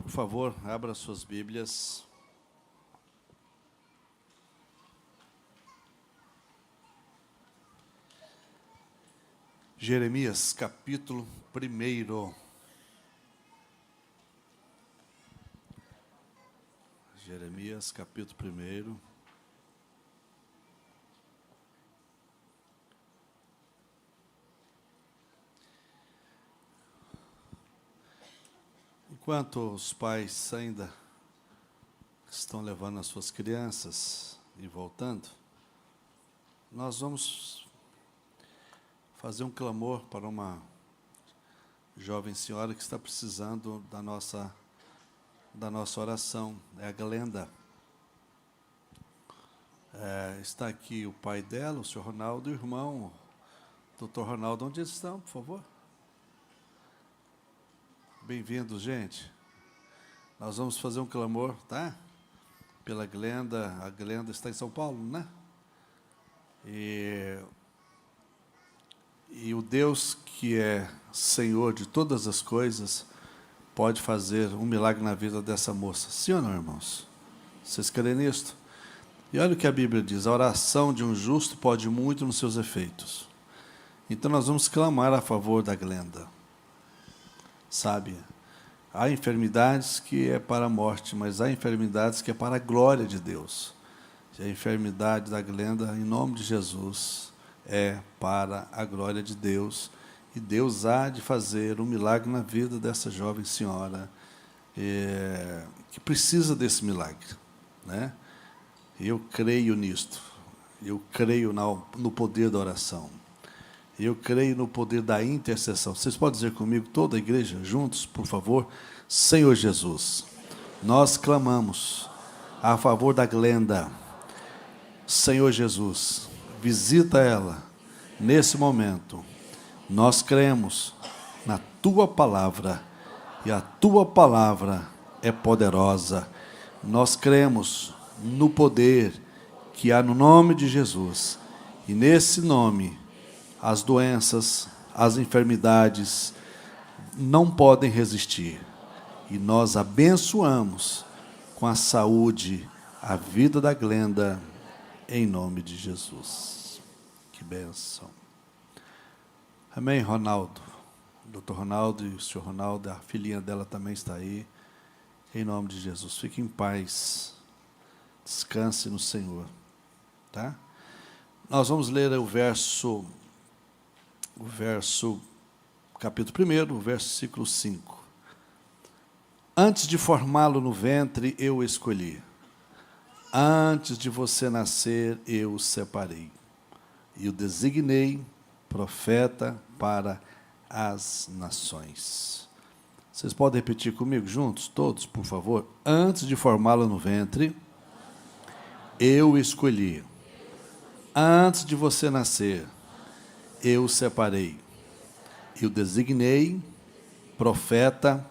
Por favor, abra suas Bíblias. Jeremias, capítulo 1. Jeremias, capítulo 1. Enquanto os pais ainda estão levando as suas crianças e voltando, nós vamos fazer um clamor para uma jovem senhora que está precisando da nossa oração. É a Glenda. Está aqui o pai dela, o senhor Ronaldo, e o irmão, doutor Ronaldo. Onde eles estão, por favor? Bem-vindos, gente. Nós vamos fazer um clamor, tá? Pela Glenda. A Glenda está em São Paulo, né? E o Deus que é Senhor de todas as coisas pode fazer um milagre na vida dessa moça. Sim ou não, irmãos? Vocês creem nisto? E olha o que a Bíblia diz: a oração de um justo pode muito nos seus efeitos. Então nós vamos clamar a favor da Glenda. Sabe, há enfermidades que é para a morte, mas há enfermidades que é para a glória de Deus. E a enfermidade da Glenda, em nome de Jesus, é para a glória de Deus. E Deus há de fazer um milagre na vida dessa jovem senhora que precisa desse milagre, né? Eu creio nisto. Eu creio no poder da oração. Eu creio no poder da intercessão. Vocês podem dizer comigo, toda a igreja, juntos, por favor? Senhor Jesus, nós clamamos a favor da Glenda. Senhor Jesus, visita ela nesse momento. Nós cremos na Tua palavra, e a Tua palavra é poderosa. Nós cremos no poder que há no nome de Jesus, e nesse nome as doenças, as enfermidades não podem resistir. E nós abençoamos com a saúde a vida da Glenda, em nome de Jesus. Que bênção. Amém, Ronaldo. Doutor Ronaldo e o senhor Ronaldo, a filhinha dela também está aí. Em nome de Jesus. Fique em paz. Descanse no Senhor. Tá? Nós vamos ler o verso capítulo 1, o versículo 5. Antes de formá-lo no ventre, eu o escolhi. Antes de você nascer, eu o separei. E o designei profeta para as nações. Vocês podem repetir comigo juntos, todos, por favor? Antes de formá-lo no ventre, eu o escolhi. Antes de você nascer, eu o separei e o designei profeta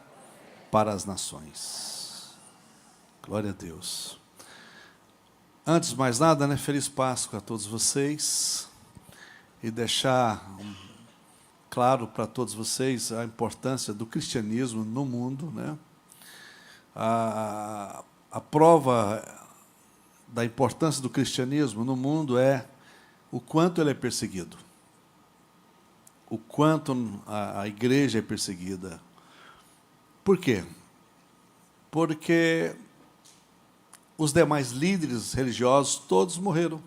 para as nações. Glória a Deus. Antes de mais nada, feliz Páscoa a todos vocês, e deixar claro para todos vocês a importância do cristianismo no mundo, né? A prova da importância do cristianismo no mundo é o quanto ele é perseguido. O quanto a igreja é perseguida. Por quê? Porque os demais líderes religiosos, todos morreram.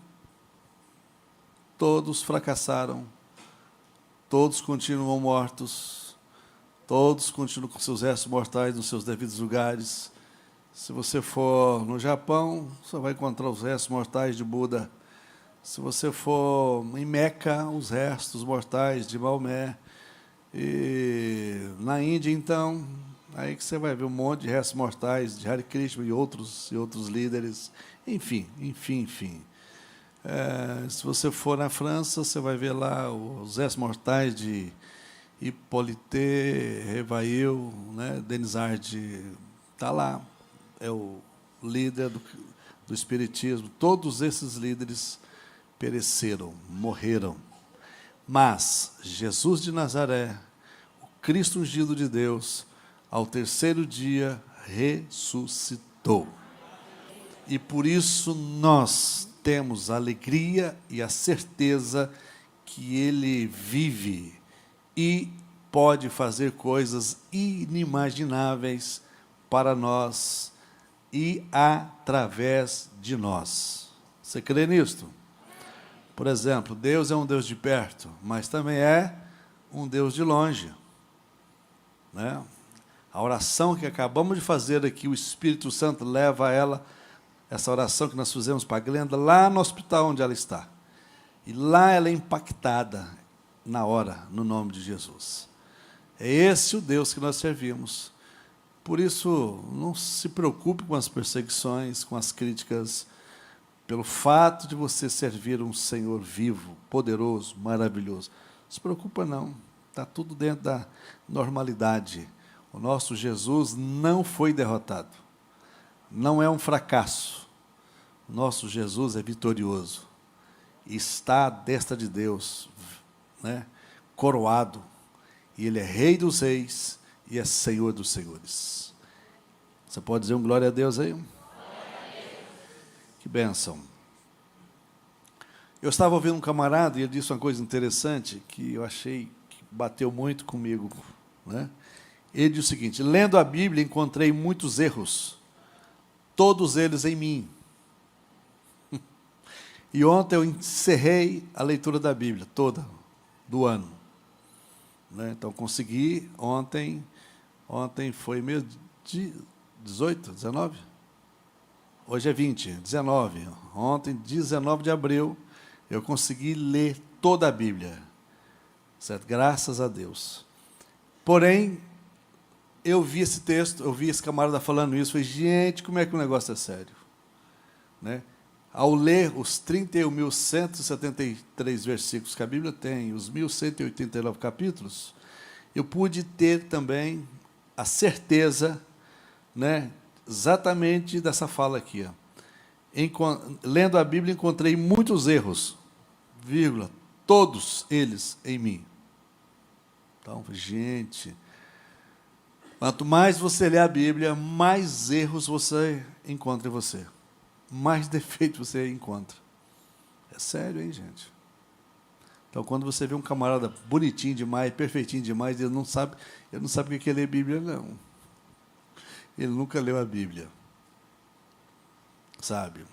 Todos fracassaram. Todos continuam mortos. Todos continuam com seus restos mortais nos seus devidos lugares. Se você for no Japão, você vai encontrar os restos mortais de Buda. Se você for em Meca, os restos mortais de Maomé. E na Índia, então, aí que você vai ver um monte de restos mortais de Hare Krishna e outros líderes. Enfim. Se você for na França, você vai ver lá os restos mortais de Hippolyte Revail, né? Denisard está lá. É o líder do Espiritismo. Todos esses líderes pereceram, morreram. Mas Jesus de Nazaré, o Cristo ungido de Deus, ao terceiro dia ressuscitou. E por isso nós temos a alegria e a certeza que Ele vive e pode fazer coisas inimagináveis para nós e através de nós. Você crê nisto? Por exemplo, Deus é um Deus de perto, mas também é um Deus de longe, né? A oração que acabamos de fazer aqui, o Espírito Santo leva ela, essa oração que nós fizemos para a Glenda, lá no hospital onde ela está. E lá ela é impactada na hora, no nome de Jesus. É esse o Deus que nós servimos. Por isso, não se preocupe com as perseguições, com as críticas, pelo fato de você servir um Senhor vivo, poderoso, maravilhoso. Não se preocupa não, está tudo dentro da normalidade. O nosso Jesus não foi derrotado, não é um fracasso. O nosso Jesus é vitorioso, está à destra de Deus, né, coroado, e Ele é Rei dos Reis e é Senhor dos Senhores. Você pode dizer um glória a Deus aí? Que bênção. Eu estava ouvindo um camarada e ele disse uma coisa interessante que eu achei que bateu muito comigo, né? Ele disse o seguinte: lendo a Bíblia encontrei muitos erros, todos eles em mim. E ontem eu encerrei a leitura da Bíblia toda, do ano, né? Então consegui, ontem foi mesmo 18, 19? Hoje é 20, 19. Ontem, 19 de abril, eu consegui ler toda a Bíblia, certo? Graças a Deus. Porém, eu vi esse texto, eu vi esse camarada falando isso, falei, gente, como é que o negócio é sério? Né? Ao ler os 31.173 versículos que a Bíblia tem, os 1.189 capítulos, eu pude ter também a certeza, né, exatamente dessa fala aqui. Ó. Lendo a Bíblia, encontrei muitos erros, vírgula, todos eles em mim. Então, gente, quanto mais você lê a Bíblia, mais erros você encontra em você, mais defeitos você encontra. É sério, hein, gente? Então, quando você vê um camarada bonitinho demais, perfeitinho demais, ele não sabe o que é ler Bíblia, não. Ele nunca leu a Bíblia, sabe?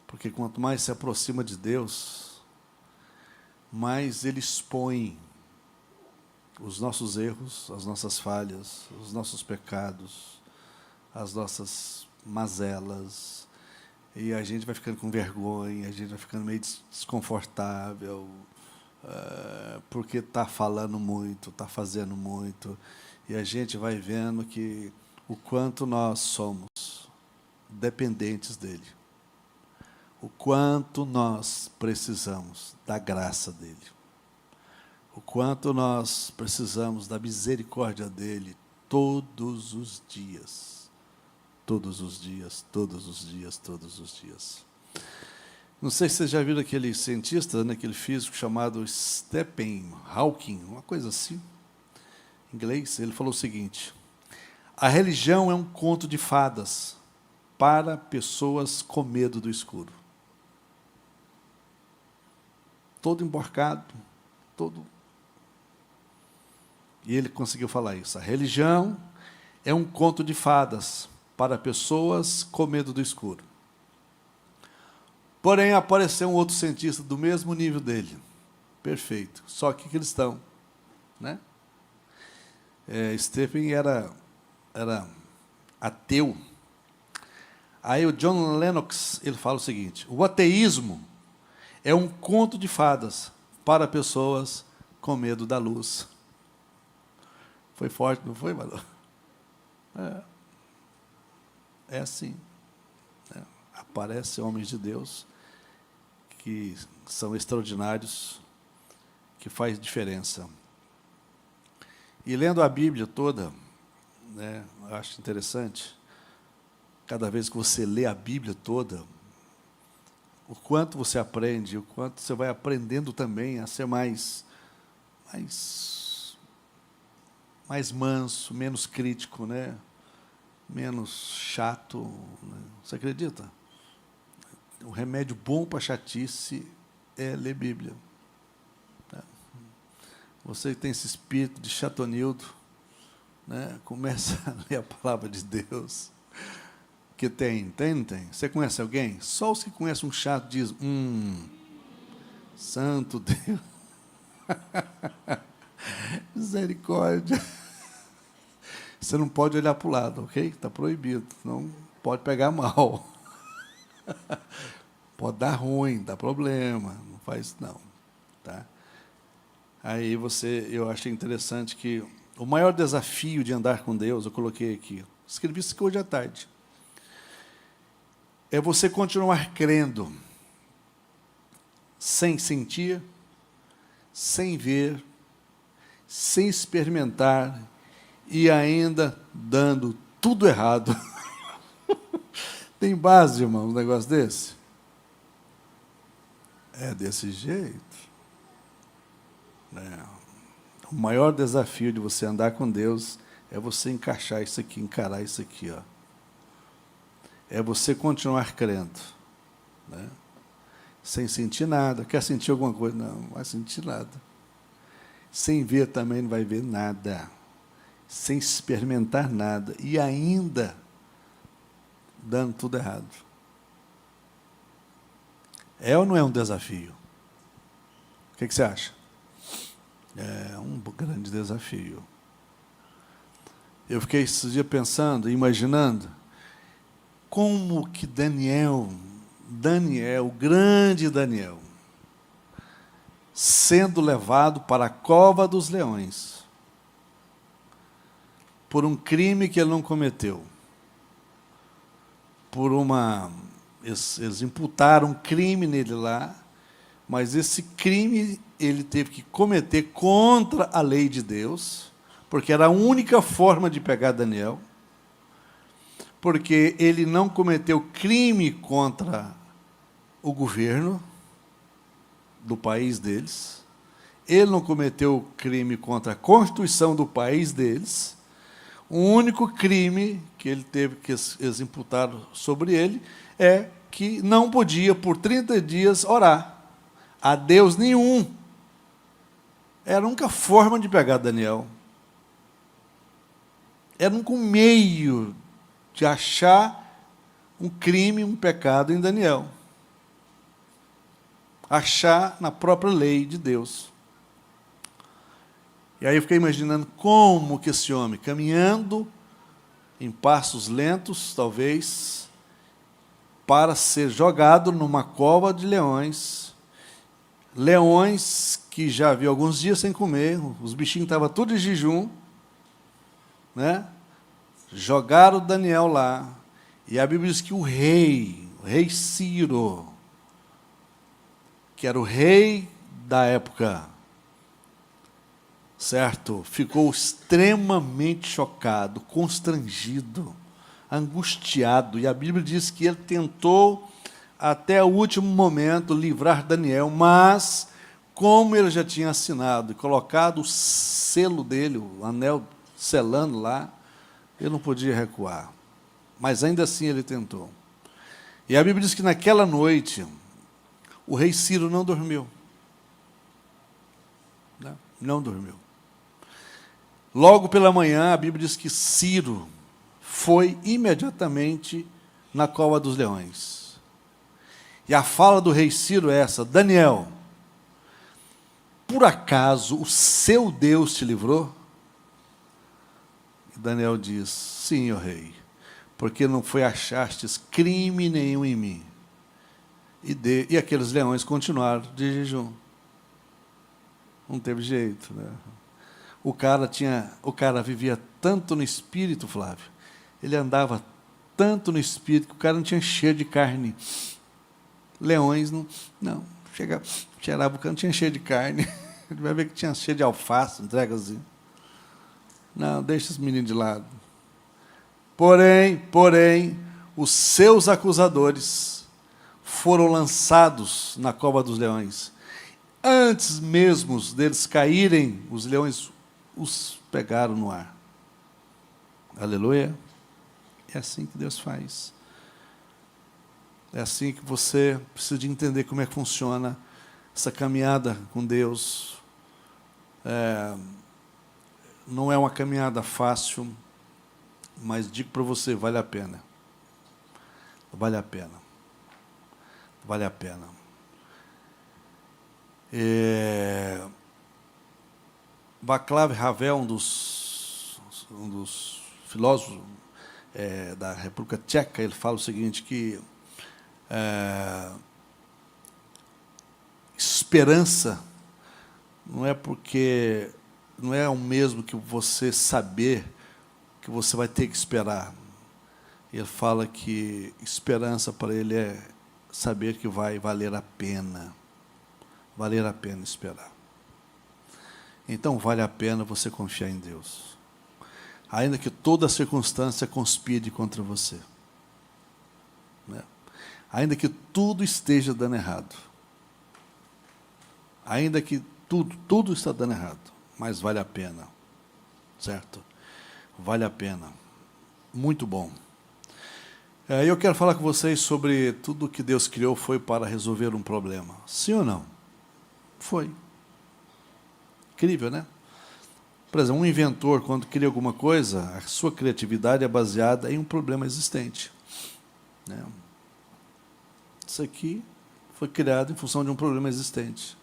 Porque quanto mais se aproxima de Deus, mais Ele expõe os nossos erros, as nossas falhas, os nossos pecados, as nossas mazelas, e a gente vai ficando com vergonha, a gente vai ficando meio desconfortável, porque está falando muito, está fazendo muito, e a gente vai vendo que o quanto nós somos dependentes dEle, o quanto nós precisamos da graça dEle, o quanto nós precisamos da misericórdia dEle todos os dias, todos os dias, todos os dias, todos os dias. Não sei se vocês já viram aquele cientista, né, aquele físico chamado Stephen Hawking, uma coisa assim, em inglês. Ele falou o seguinte: a religião é um conto de fadas para pessoas com medo do escuro. Todo emborcado, todo... E ele conseguiu falar isso. A religião é um conto de fadas para pessoas com medo do escuro. Porém, apareceu um outro cientista do mesmo nível dele. Perfeito. Só que cristão, né? Stephen era ateu. Aí o John Lennox, ele fala o seguinte: o ateísmo é um conto de fadas para pessoas com medo da luz. Foi forte, não foi, Malu? É assim. Aparecem homens de Deus que são extraordinários, que faz diferença. E lendo a Bíblia toda, né, eu acho interessante, cada vez que você lê a Bíblia toda, o quanto você aprende, o quanto você vai aprendendo também a ser mais manso, menos crítico, né? menos chato, né? Você acredita? O remédio bom para chatice é ler Bíblia. Você que tem esse espírito de chatonildo, né? Começa a ler a palavra de Deus. Que tem? Você conhece alguém? Só os que conhecem um chato dizem, santo Deus. Misericórdia. Você não pode olhar para o lado, ok? Está proibido, não pode pegar mal. Pode dar ruim, dá problema, não faz isso não. Tá? Aí eu achei interessante que o maior desafio de andar com Deus, eu coloquei aqui, escrevi isso aqui hoje à tarde, é você continuar crendo, sem sentir, sem ver, sem experimentar e ainda dando tudo errado. Tem base, irmão, um negócio desse? É desse jeito. O maior desafio de você andar com Deus é você encaixar isso aqui, encarar isso aqui, ó. É você continuar crendo, né? Sem sentir nada. Quer sentir alguma coisa? Não vai sentir nada. Sem ver também não vai ver nada. Sem experimentar nada. E ainda dando tudo errado. É ou não é um desafio? O que você acha? É um grande desafio. Eu fiquei esses dias pensando, imaginando, como que Daniel, o grande Daniel, sendo levado para a cova dos leões, por um crime que ele não cometeu, eles imputaram um crime nele lá, mas esse crime ele teve que cometer contra a lei de Deus, porque era a única forma de pegar Daniel, porque ele não cometeu crime contra o governo do país deles, ele não cometeu crime contra a Constituição do país deles, o único crime que ele teve, que eles imputaram sobre ele, é que não podia, por 30 dias, orar a Deus nenhum. Era a única forma de pegar Daniel. Era um único meio de achar um crime, um pecado em Daniel. Achar na própria lei de Deus. E aí eu fiquei imaginando como que esse homem, caminhando em passos lentos, talvez, para ser jogado numa cova de leões, leões que já havia alguns dias sem comer, os bichinhos estavam tudo em jejum, né? Jogaram Daniel lá, e a Bíblia diz que o rei Ciro, que era o rei da época, certo? Ficou extremamente chocado, constrangido, angustiado, e a Bíblia diz que ele tentou até o último momento livrar Daniel, mas como ele já tinha assinado e colocado o selo dele, o anel selando lá, ele não podia recuar. Mas ainda assim ele tentou. E a Bíblia diz que naquela noite o rei Ciro não dormiu. Não dormiu. Logo pela manhã, a Bíblia diz que Ciro foi imediatamente na cova dos leões. E a fala do rei Ciro é essa: Daniel, por acaso o seu Deus te livrou? E Daniel diz: sim, ó rei, porque não foi achastes crime nenhum em mim. E aqueles leões continuaram de jejum. Não teve jeito, né? O cara vivia tanto no espírito, Flávio. Ele andava tanto no espírito que o cara não tinha cheiro de carne. Leões não chegava, cheirava o cara, não tinha cheiro de carne. Ele vai ver que tinha cheiro de alface, entrega assim. Não, deixa os meninos de lado. Porém, os seus acusadores foram lançados na cova dos leões. Antes mesmo deles caírem, os leões os pegaram no ar. Aleluia. É assim que Deus faz. É assim que você precisa de entender como é que funciona essa caminhada com Deus. Não é uma caminhada fácil, mas digo para você, vale a pena. Vale a pena. Vale a pena. Václav Havel, um dos filósofos da República Tcheca, ele fala o seguinte, que esperança não é o mesmo que você saber que você vai ter que esperar. Ele fala que esperança para ele é saber que vai valer a pena esperar. Então vale a pena você confiar em Deus, ainda que toda circunstância conspire contra você, né? Ainda que tudo esteja dando errado, ainda que tudo está dando errado, mas vale a pena, certo? Vale a pena, muito bom. Eu quero falar com vocês sobre tudo que Deus criou foi para resolver um problema. Sim ou não? Foi. Incrível, né? Por exemplo, um inventor, quando cria alguma coisa, a sua criatividade é baseada em um problema existente, né? Isso aqui foi criado em função de um problema existente.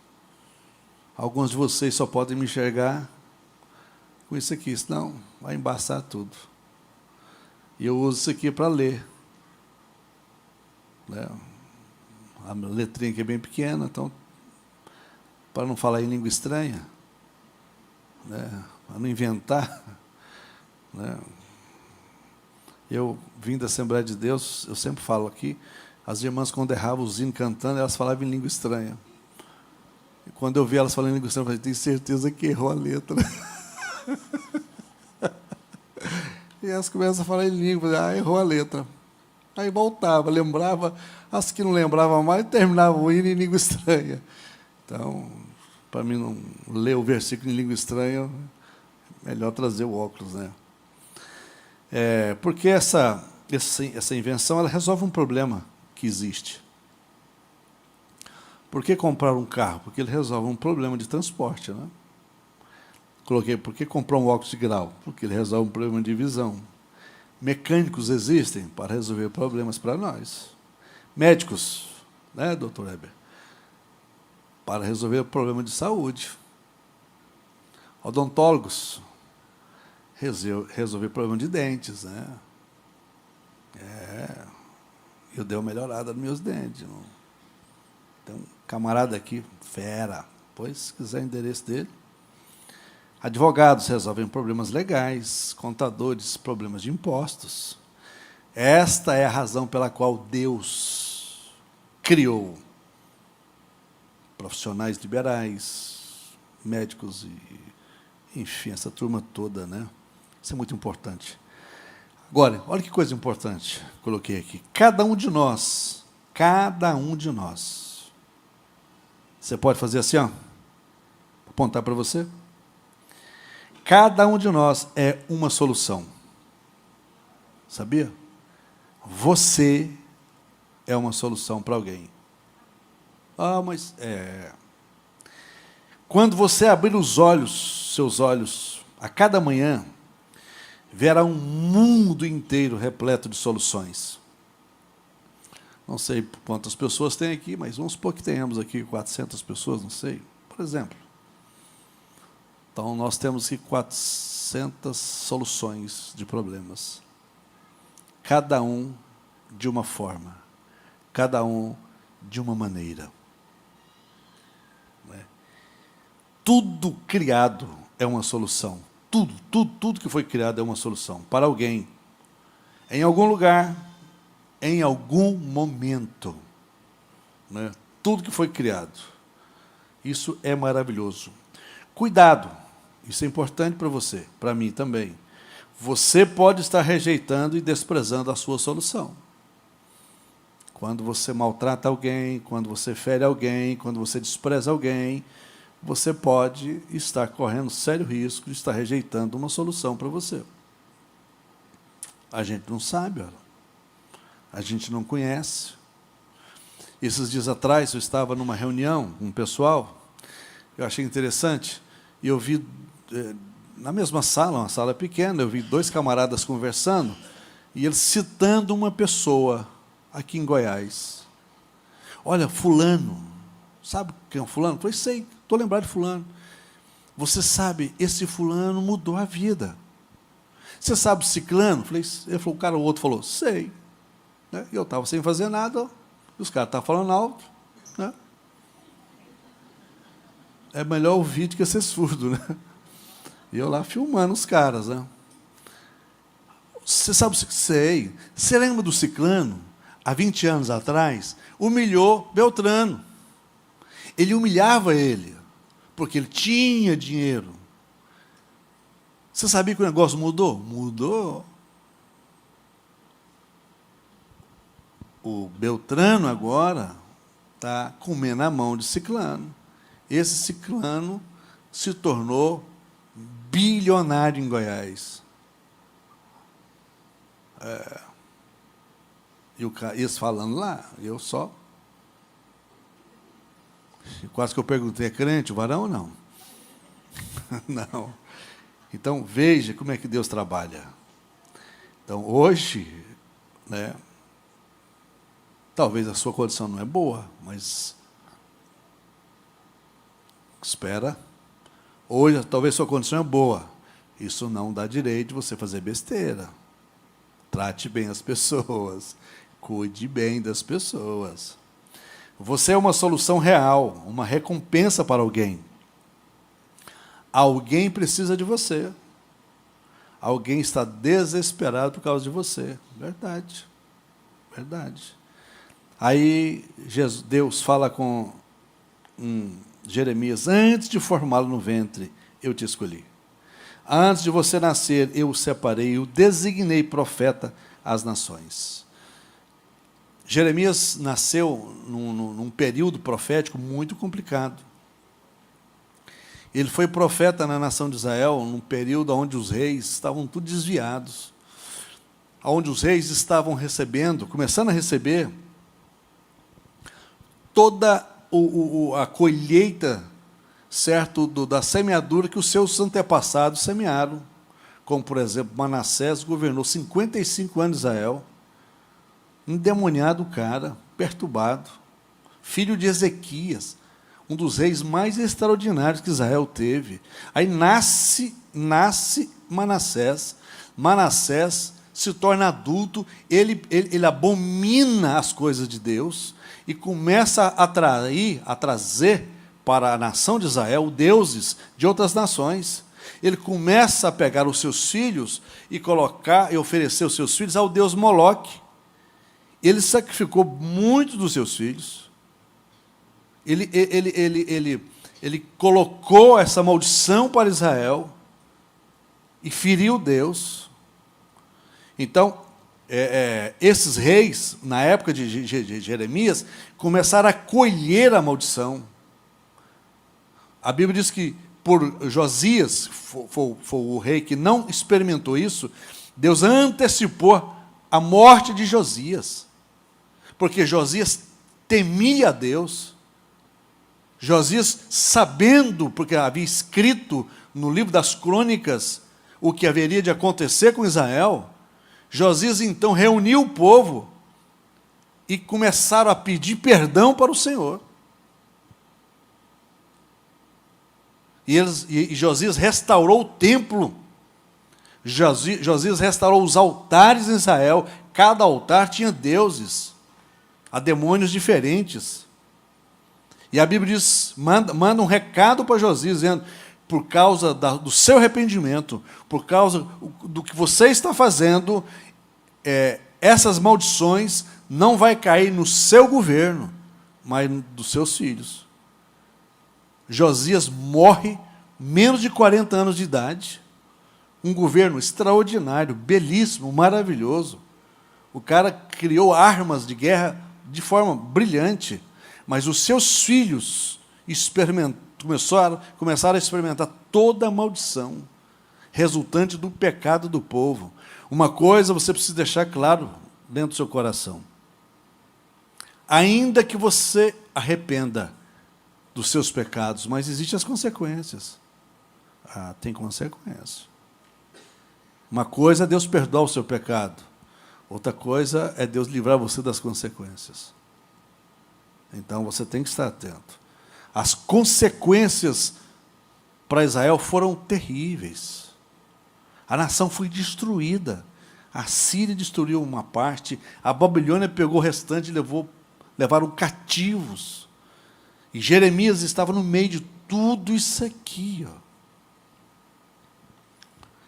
Alguns de vocês só podem me enxergar com isso aqui, senão vai embaçar tudo. E eu uso isso aqui para ler, né? A letrinha aqui é bem pequena, então, para não falar em língua estranha, né? Para não inventar, né? Eu vim da Assembleia de Deus, eu sempre falo aqui, as irmãs, quando erravam os hinos cantando, elas falavam em língua estranha. E quando eu vi elas falando em língua estranha, eu falei, tenho certeza que errou a letra. E elas começam a falar em língua, errou a letra. Aí voltava, lembrava, as que não lembravam mais, terminava o hino em língua estranha. Então, para mim não ler o versículo em língua estranha, melhor trazer o óculos, né? Porque essa invenção ela resolve um problema que existe. Por que comprar um carro? Porque ele resolve um problema de transporte, né? Coloquei, por que comprar um óculos de grau? Porque ele resolve um problema de visão. Mecânicos existem para resolver problemas para nós. Médicos, né, doutor Heber? Para resolver o problema de saúde. Odontólogos, resolver problema de dentes, né? Eu dei uma melhorada nos meus dentes. Tem um camarada aqui, fera, pois, se quiser o endereço dele. Advogados resolvem problemas legais, contadores, problemas de impostos. Esta é a razão pela qual Deus criou profissionais liberais, médicos e, enfim, essa turma toda, né? Isso é muito importante. Agora, olha que coisa importante, coloquei aqui. Cada um de nós, você pode fazer assim, ó, apontar para você? Cada um de nós é uma solução. Sabia? Você é uma solução para alguém. Mas quando você abrir os olhos, seus olhos, a cada manhã, verá um mundo inteiro repleto de soluções. Não sei quantas pessoas tem aqui, mas vamos supor que tenhamos aqui 400 pessoas, não sei, por exemplo. Então, nós temos aqui 400 soluções de problemas. Cada um de uma forma. Cada um de uma maneira. Não é? Tudo criado é uma solução. Tudo que foi criado é uma solução. Para alguém. Em algum lugar, em algum momento. Não é? Tudo que foi criado. Isso é maravilhoso. Cuidado. Isso é importante para você, para mim também. Você pode estar rejeitando e desprezando a sua solução. Quando você maltrata alguém, quando você fere alguém, quando você despreza alguém, você pode estar correndo sério risco de estar rejeitando uma solução para você. A gente não sabe, olha. A gente não conhece. Esses dias atrás, eu estava numa reunião com um pessoal, eu achei interessante, e eu vi, na mesma sala, uma sala pequena, eu vi dois camaradas conversando, e eles citando uma pessoa aqui em Goiás. Olha, fulano, sabe quem é o fulano? Eu falei, sei, estou lembrado de fulano. Você sabe, esse fulano mudou a vida. Você sabe ciclano? Ele falou, o outro falou, sei. Né? Eu estava sem fazer nada, os caras estavam falando alto. Né? É melhor ouvir do que ser surdo, né? E eu lá filmando os caras, né? Você sabe, sei. Você lembra do ciclano? Há 20 anos atrás, humilhou Beltrano. Ele humilhava ele, porque ele tinha dinheiro. Você sabia que o negócio mudou? Mudou. O Beltrano agora está comendo a mão de ciclano. Esse ciclano se tornou bilionário em Goiás. E eles falando lá, eu só... Quase que eu perguntei, é crente o varão ou não? Não. Então, veja como é que Deus trabalha. Então, hoje, né, talvez a sua condição não é boa, mas espera. Hoje, talvez a sua condição é boa. Isso não dá direito de você fazer besteira. Trate bem as pessoas. Cuide bem das pessoas. Você é uma solução real, uma recompensa para alguém. Alguém precisa de você. Alguém está desesperado por causa de você. Verdade. Verdade. Aí Deus fala com Jeremias, antes de formá-lo no ventre, eu te escolhi. Antes de você nascer, eu o separei, eu designei profeta às nações. Jeremias nasceu num período profético muito complicado. Ele foi profeta na nação de Israel num período onde os reis estavam tudo desviados, onde os reis estavam começando a receber toda a colheita, certo, da semeadura que os seus antepassados semearam, como, por exemplo, Manassés governou 55 anos Israel, endemoniado o cara, perturbado, filho de Ezequias, um dos reis mais extraordinários que Israel teve. Aí nasce Manassés. Manassés se torna adulto, ele abomina as coisas de Deus e começa a trazer para a nação de Israel deuses de outras nações. Ele começa a pegar os seus filhos e colocar e oferecer os seus filhos ao deus Moloque. Ele sacrificou muitos dos seus filhos. Ele colocou essa maldição para Israel e feriu Deus. Então, esses reis, na época de Jeremias, começaram a colher a maldição. A Bíblia diz que, por Josias, foi o rei que não experimentou isso, Deus antecipou a morte de Josias. Porque Josias temia a Deus. Josias, sabendo, porque havia escrito no livro das crônicas o que haveria de acontecer com Israel, Josias então reuniu o povo e começaram a pedir perdão para o Senhor. E Josias restaurou o templo. Josias restaurou os altares em Israel. Cada altar tinha deuses, há demônios diferentes. E a Bíblia diz, manda um recado para Josias, dizendo, por causa do seu arrependimento, por causa do que você está fazendo, essas maldições não vai cair no seu governo, mas dos seus filhos. Josias morre menos de 40 anos de idade, um governo extraordinário, belíssimo, maravilhoso. O cara criou armas de guerra de forma brilhante, mas os seus filhos começaram a experimentar toda a maldição. resultante do pecado do povo. Uma coisa você precisa deixar claro dentro do seu coração. Ainda que você arrependa dos seus pecados, mas existem as consequências. Tem consequência. Uma coisa é Deus perdoar o seu pecado. Outra coisa é Deus livrar você das consequências. Então você tem que estar atento. As consequências para Israel foram terríveis. A nação foi destruída. A Síria destruiu uma parte, a Babilônia pegou o restante e levaram cativos. E Jeremias estava no meio de tudo isso aqui.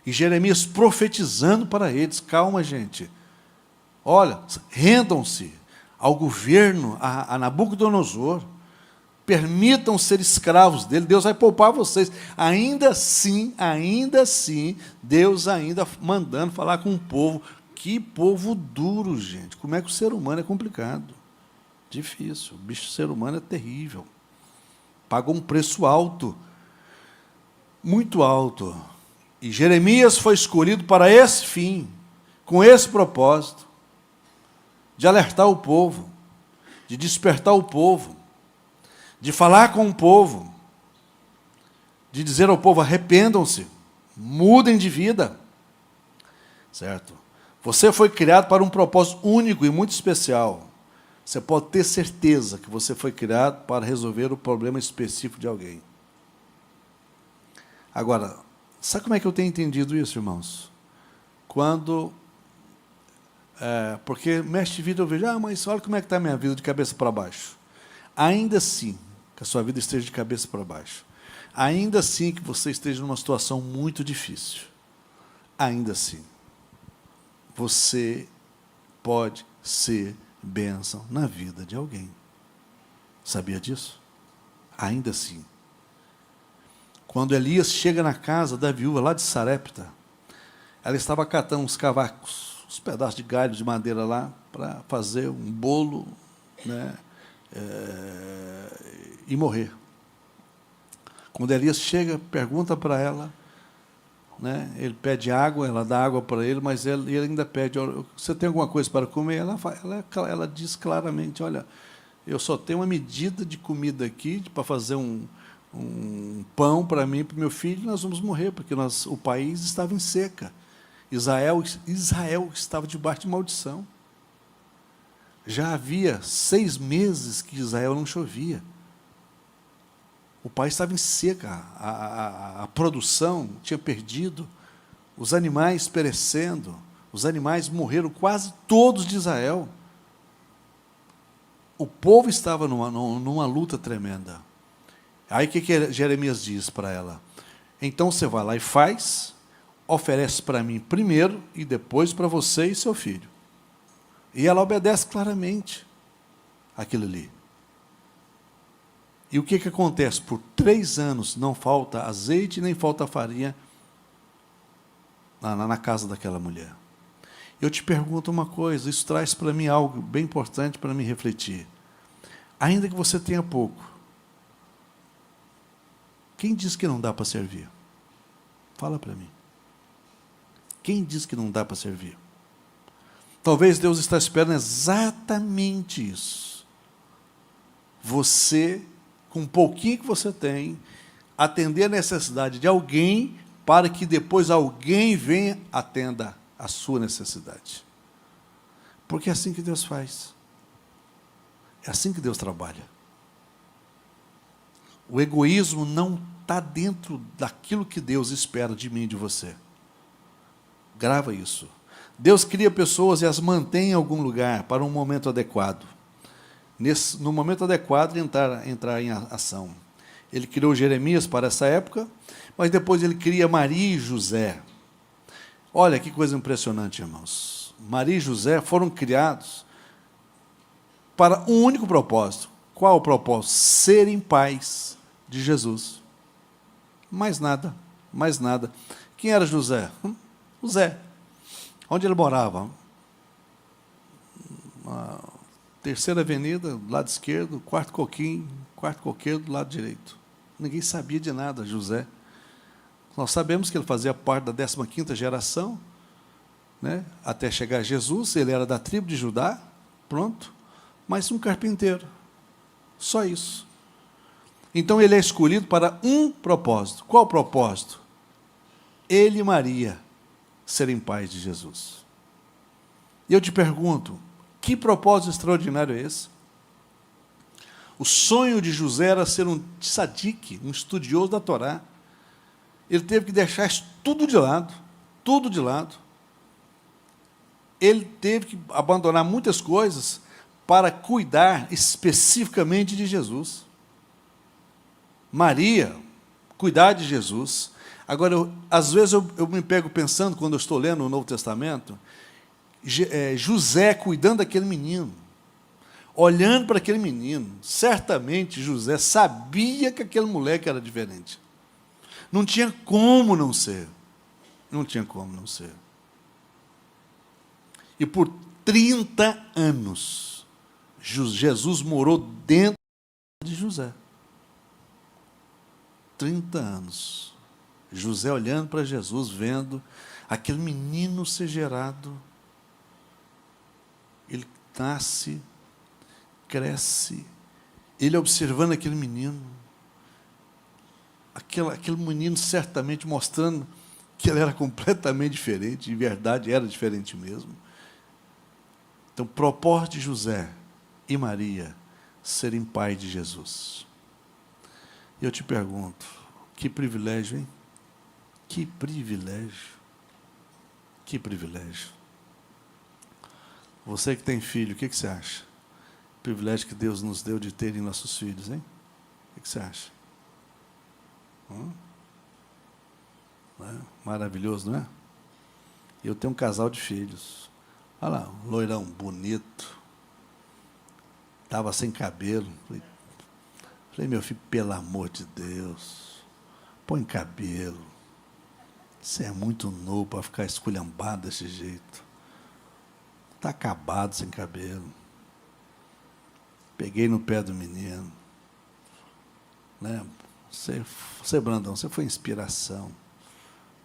E Jeremias profetizando para eles: calma, gente. Olha, rendam-se ao governo, a Nabucodonosor. Permitam ser escravos dele, Deus vai poupar vocês. Ainda assim, Deus ainda mandando falar com o povo. Que povo duro, gente. Como é que o ser humano é complicado? Difícil. O bicho ser humano é terrível. Pagou um preço alto. Muito alto. E Jeremias foi escolhido para esse fim, com esse propósito, de alertar o povo, de despertar o povo, de falar com o povo, de dizer ao povo: arrependam-se, mudem de vida. Certo? Você foi criado para um propósito único e muito especial. Você pode ter certeza que você foi criado para resolver o problema específico de alguém. Agora, sabe como é que eu tenho entendido isso, irmãos? Porque mexe de vida, eu vejo: mas olha como é que está a minha vida de cabeça para baixo. Ainda assim, que a sua vida esteja de cabeça para baixo, ainda assim que você esteja numa situação muito difícil, ainda assim, você pode ser bênção na vida de alguém. Sabia disso? Ainda assim. Quando Elias chega na casa da viúva lá de Sarepta, ela estava catando uns cavacos, uns pedaços de galho de madeira lá, para fazer um bolo, né, e morrer. Quando Elias chega, pergunta para ela, né, ele pede água, ela dá água para ele, mas ele ainda pede: você tem alguma coisa para comer? Ela diz claramente: olha, eu só tenho uma medida de comida aqui para fazer um pão para mim e para o meu filho, e nós vamos morrer, porque o país estava em seca. Israel estava debaixo de maldição. Já havia 6 meses que Israel não chovia. O país estava em seca, a produção tinha perdido, os animais perecendo, os animais morreram quase todos de Israel. O povo estava numa luta tremenda. Aí o que Jeremias diz para ela? Então você vai lá e faz, oferece para mim primeiro e depois para você e seu filho. E ela obedece claramente aquilo ali. E o que acontece? Por 3 anos não falta azeite nem falta farinha na casa daquela mulher. Eu te pergunto uma coisa, isso traz para mim algo bem importante para me refletir. Ainda que você tenha pouco, quem diz que não dá para servir? Fala para mim. Quem diz que não dá para servir? Talvez Deus está esperando exatamente isso. Você, com um pouquinho que você tem, atender a necessidade de alguém, para que depois alguém venha atenda a sua necessidade. Porque é assim que Deus faz. É assim que Deus trabalha. O egoísmo não está dentro daquilo que Deus espera de mim e de você. Grava isso. Deus cria pessoas e as mantém em algum lugar para um momento adequado. No momento adequado, entrar em ação. Ele criou Jeremias para essa época, mas depois ele cria Maria e José. Olha que coisa impressionante, irmãos. Maria e José foram criados para um único propósito. Qual o propósito? Serem pais de Jesus. Mais nada, mais nada. Quem era José? José. Onde ele morava? Na Terceira Avenida, do lado esquerdo, quarto coqueiro do lado direito. Ninguém sabia de nada, José. Nós sabemos que ele fazia parte da 15ª geração, né? Até chegar Jesus, ele era da tribo de Judá, pronto, mas um carpinteiro, só isso. Então ele é escolhido para um propósito. Qual propósito? Ele e Maria serem pais de Jesus. E eu te pergunto, que propósito extraordinário é esse? O sonho de José era ser um tzadik, um estudioso da Torá. Ele teve que deixar isso tudo de lado, tudo de lado. Ele teve que abandonar muitas coisas para cuidar especificamente de Jesus. Maria, cuidar de Jesus. Agora, às vezes eu me pego pensando, quando eu estou lendo o Novo Testamento, José cuidando daquele menino, olhando para aquele menino. Certamente José sabia que aquele moleque era diferente. Não tinha como não ser. Não tinha como não ser. E por 30 anos, Jesus morou dentro de José. 30 anos. José olhando para Jesus, vendo aquele menino ser gerado. Ele nasce, cresce, ele observando aquele menino, aquele menino certamente mostrando que ele era completamente diferente, de verdade era diferente mesmo. Então, propósito de José e Maria serem pai de Jesus. E eu te pergunto, que privilégio, hein? Que privilégio. Que privilégio. Você que tem filho, o que você acha? O privilégio que Deus nos deu de terem nossos filhos, hein? O que você acha? Não é? Maravilhoso, não é? Eu tenho um casal de filhos. Olha lá, um loirão bonito. Estava sem cabelo. Falei, meu filho, pelo amor de Deus, põe cabelo. Você é muito novo para ficar esculhambado desse jeito. Está acabado sem cabelo. Peguei no pé do menino. Né? Você, Brandão, você foi inspiração.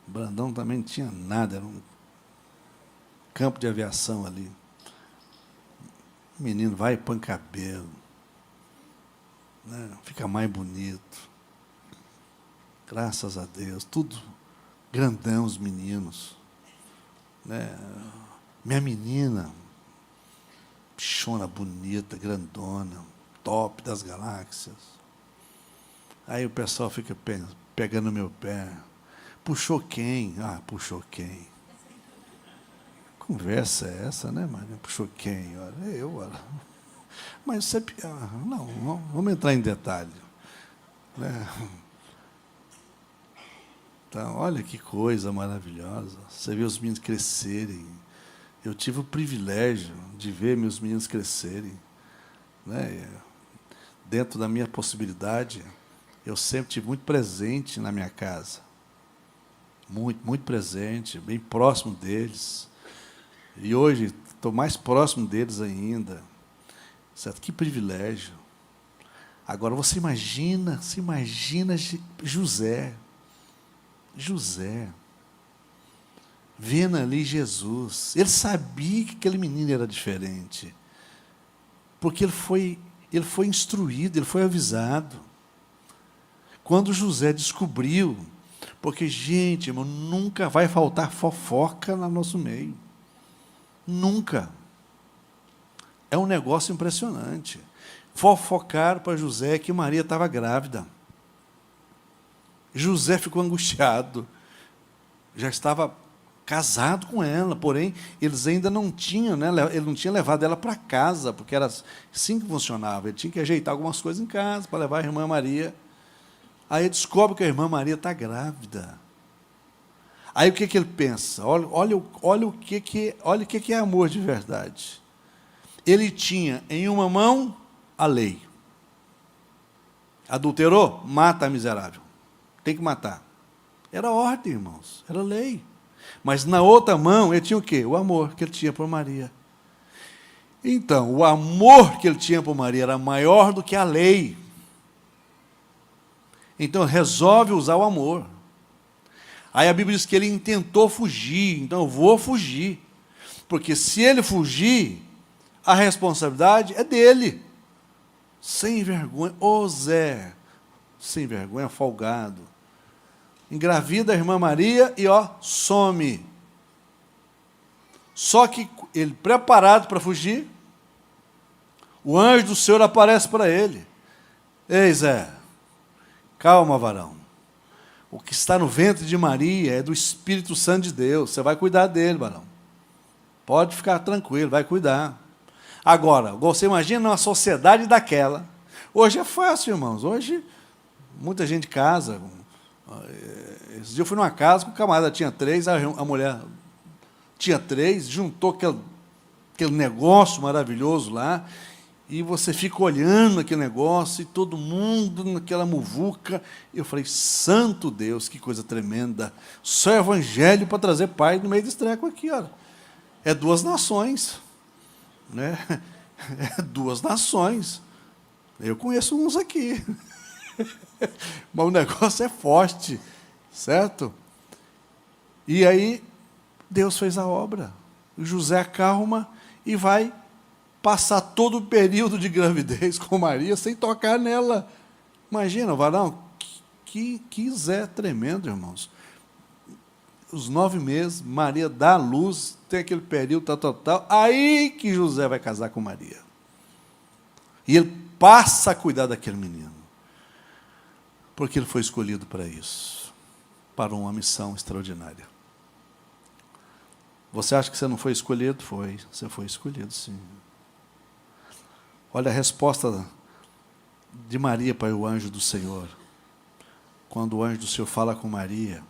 O Brandão também não tinha nada, era um campo de aviação ali. O menino vai e põe cabelo. Né? Fica mais bonito. Graças a Deus. Tudo grandão, os meninos. Né? Minha menina, bichona bonita, grandona, top das galáxias. Aí o pessoal fica pegando no meu pé. Puxou quem? Ah, puxou quem? Conversa é essa, né, Maria? Puxou quem? Olha. Mas você... não, vamos entrar em detalhe. Né? Então, olha que coisa maravilhosa. Você vê os meninos crescerem. Eu tive o privilégio de ver meus meninos crescerem. Né? Dentro da minha possibilidade, eu sempre tive muito presente na minha casa. Muito, muito presente, bem próximo deles. E hoje estou mais próximo deles ainda. Certo? Que privilégio. Agora você imagina José, vendo ali Jesus. Ele sabia que aquele menino era diferente. Porque ele foi instruído, ele foi avisado. Quando José descobriu, porque, gente, irmão, nunca vai faltar fofoca no nosso meio. Nunca. É um negócio impressionante. Fofocaram para José que Maria estava grávida. José ficou angustiado. Já estava casado com ela, porém, eles ainda não tinham, né, ele não tinha levado ela para casa, porque era assim que funcionava. Ele tinha que ajeitar algumas coisas em casa para levar a irmã Maria. Aí ele descobre que a irmã Maria está grávida. Aí o que ele pensa? Olha o que é amor de verdade. Ele tinha em uma mão a lei. Adulterou? Mata a miserável. Tem que matar. Era ordem, irmãos. Era lei. Mas na outra mão ele tinha o quê? O amor que ele tinha por Maria. Então, o amor que ele tinha por Maria era maior do que a lei. Então, resolve usar o amor. Aí a Bíblia diz que ele intentou fugir, então eu vou fugir. Porque se ele fugir, a responsabilidade é dele. Sem vergonha, ô Zé, sem vergonha, folgado. Engravida a irmã Maria e some. Só que ele, preparado para fugir, o anjo do Senhor aparece para ele. Ei, Zé, calma, varão. O que está no ventre de Maria é do Espírito Santo de Deus. Você vai cuidar dele, varão. Pode ficar tranquilo, vai cuidar. Agora, você imagina uma sociedade daquela. Hoje é fácil, irmãos. Hoje, muita gente casa. Esse dia eu fui numa casa que o camarada tinha 3, a mulher tinha 3, juntou aquele negócio maravilhoso lá, e você fica olhando aquele negócio, e todo mundo naquela muvuca. Eu falei, santo Deus, que coisa tremenda. Só evangelho para trazer paz no meio desse treco aqui, olha. É 2 nações. Né? É 2 nações. Eu conheço uns aqui. Mas o negócio é forte, certo? E aí, Deus fez a obra. O José acalma e vai passar todo o período de gravidez com Maria sem tocar nela. Imagina, varão, que Zé tremendo, irmãos. Os 9 meses, Maria dá a luz, tem aquele período, tal. Aí que José vai casar com Maria. E ele passa a cuidar daquele menino. Porque ele foi escolhido para isso. Para uma missão extraordinária. Você acha que você não foi escolhido? Foi. Você foi escolhido, sim. Olha a resposta de Maria para o anjo do Senhor. Quando o anjo do Senhor fala com Maria,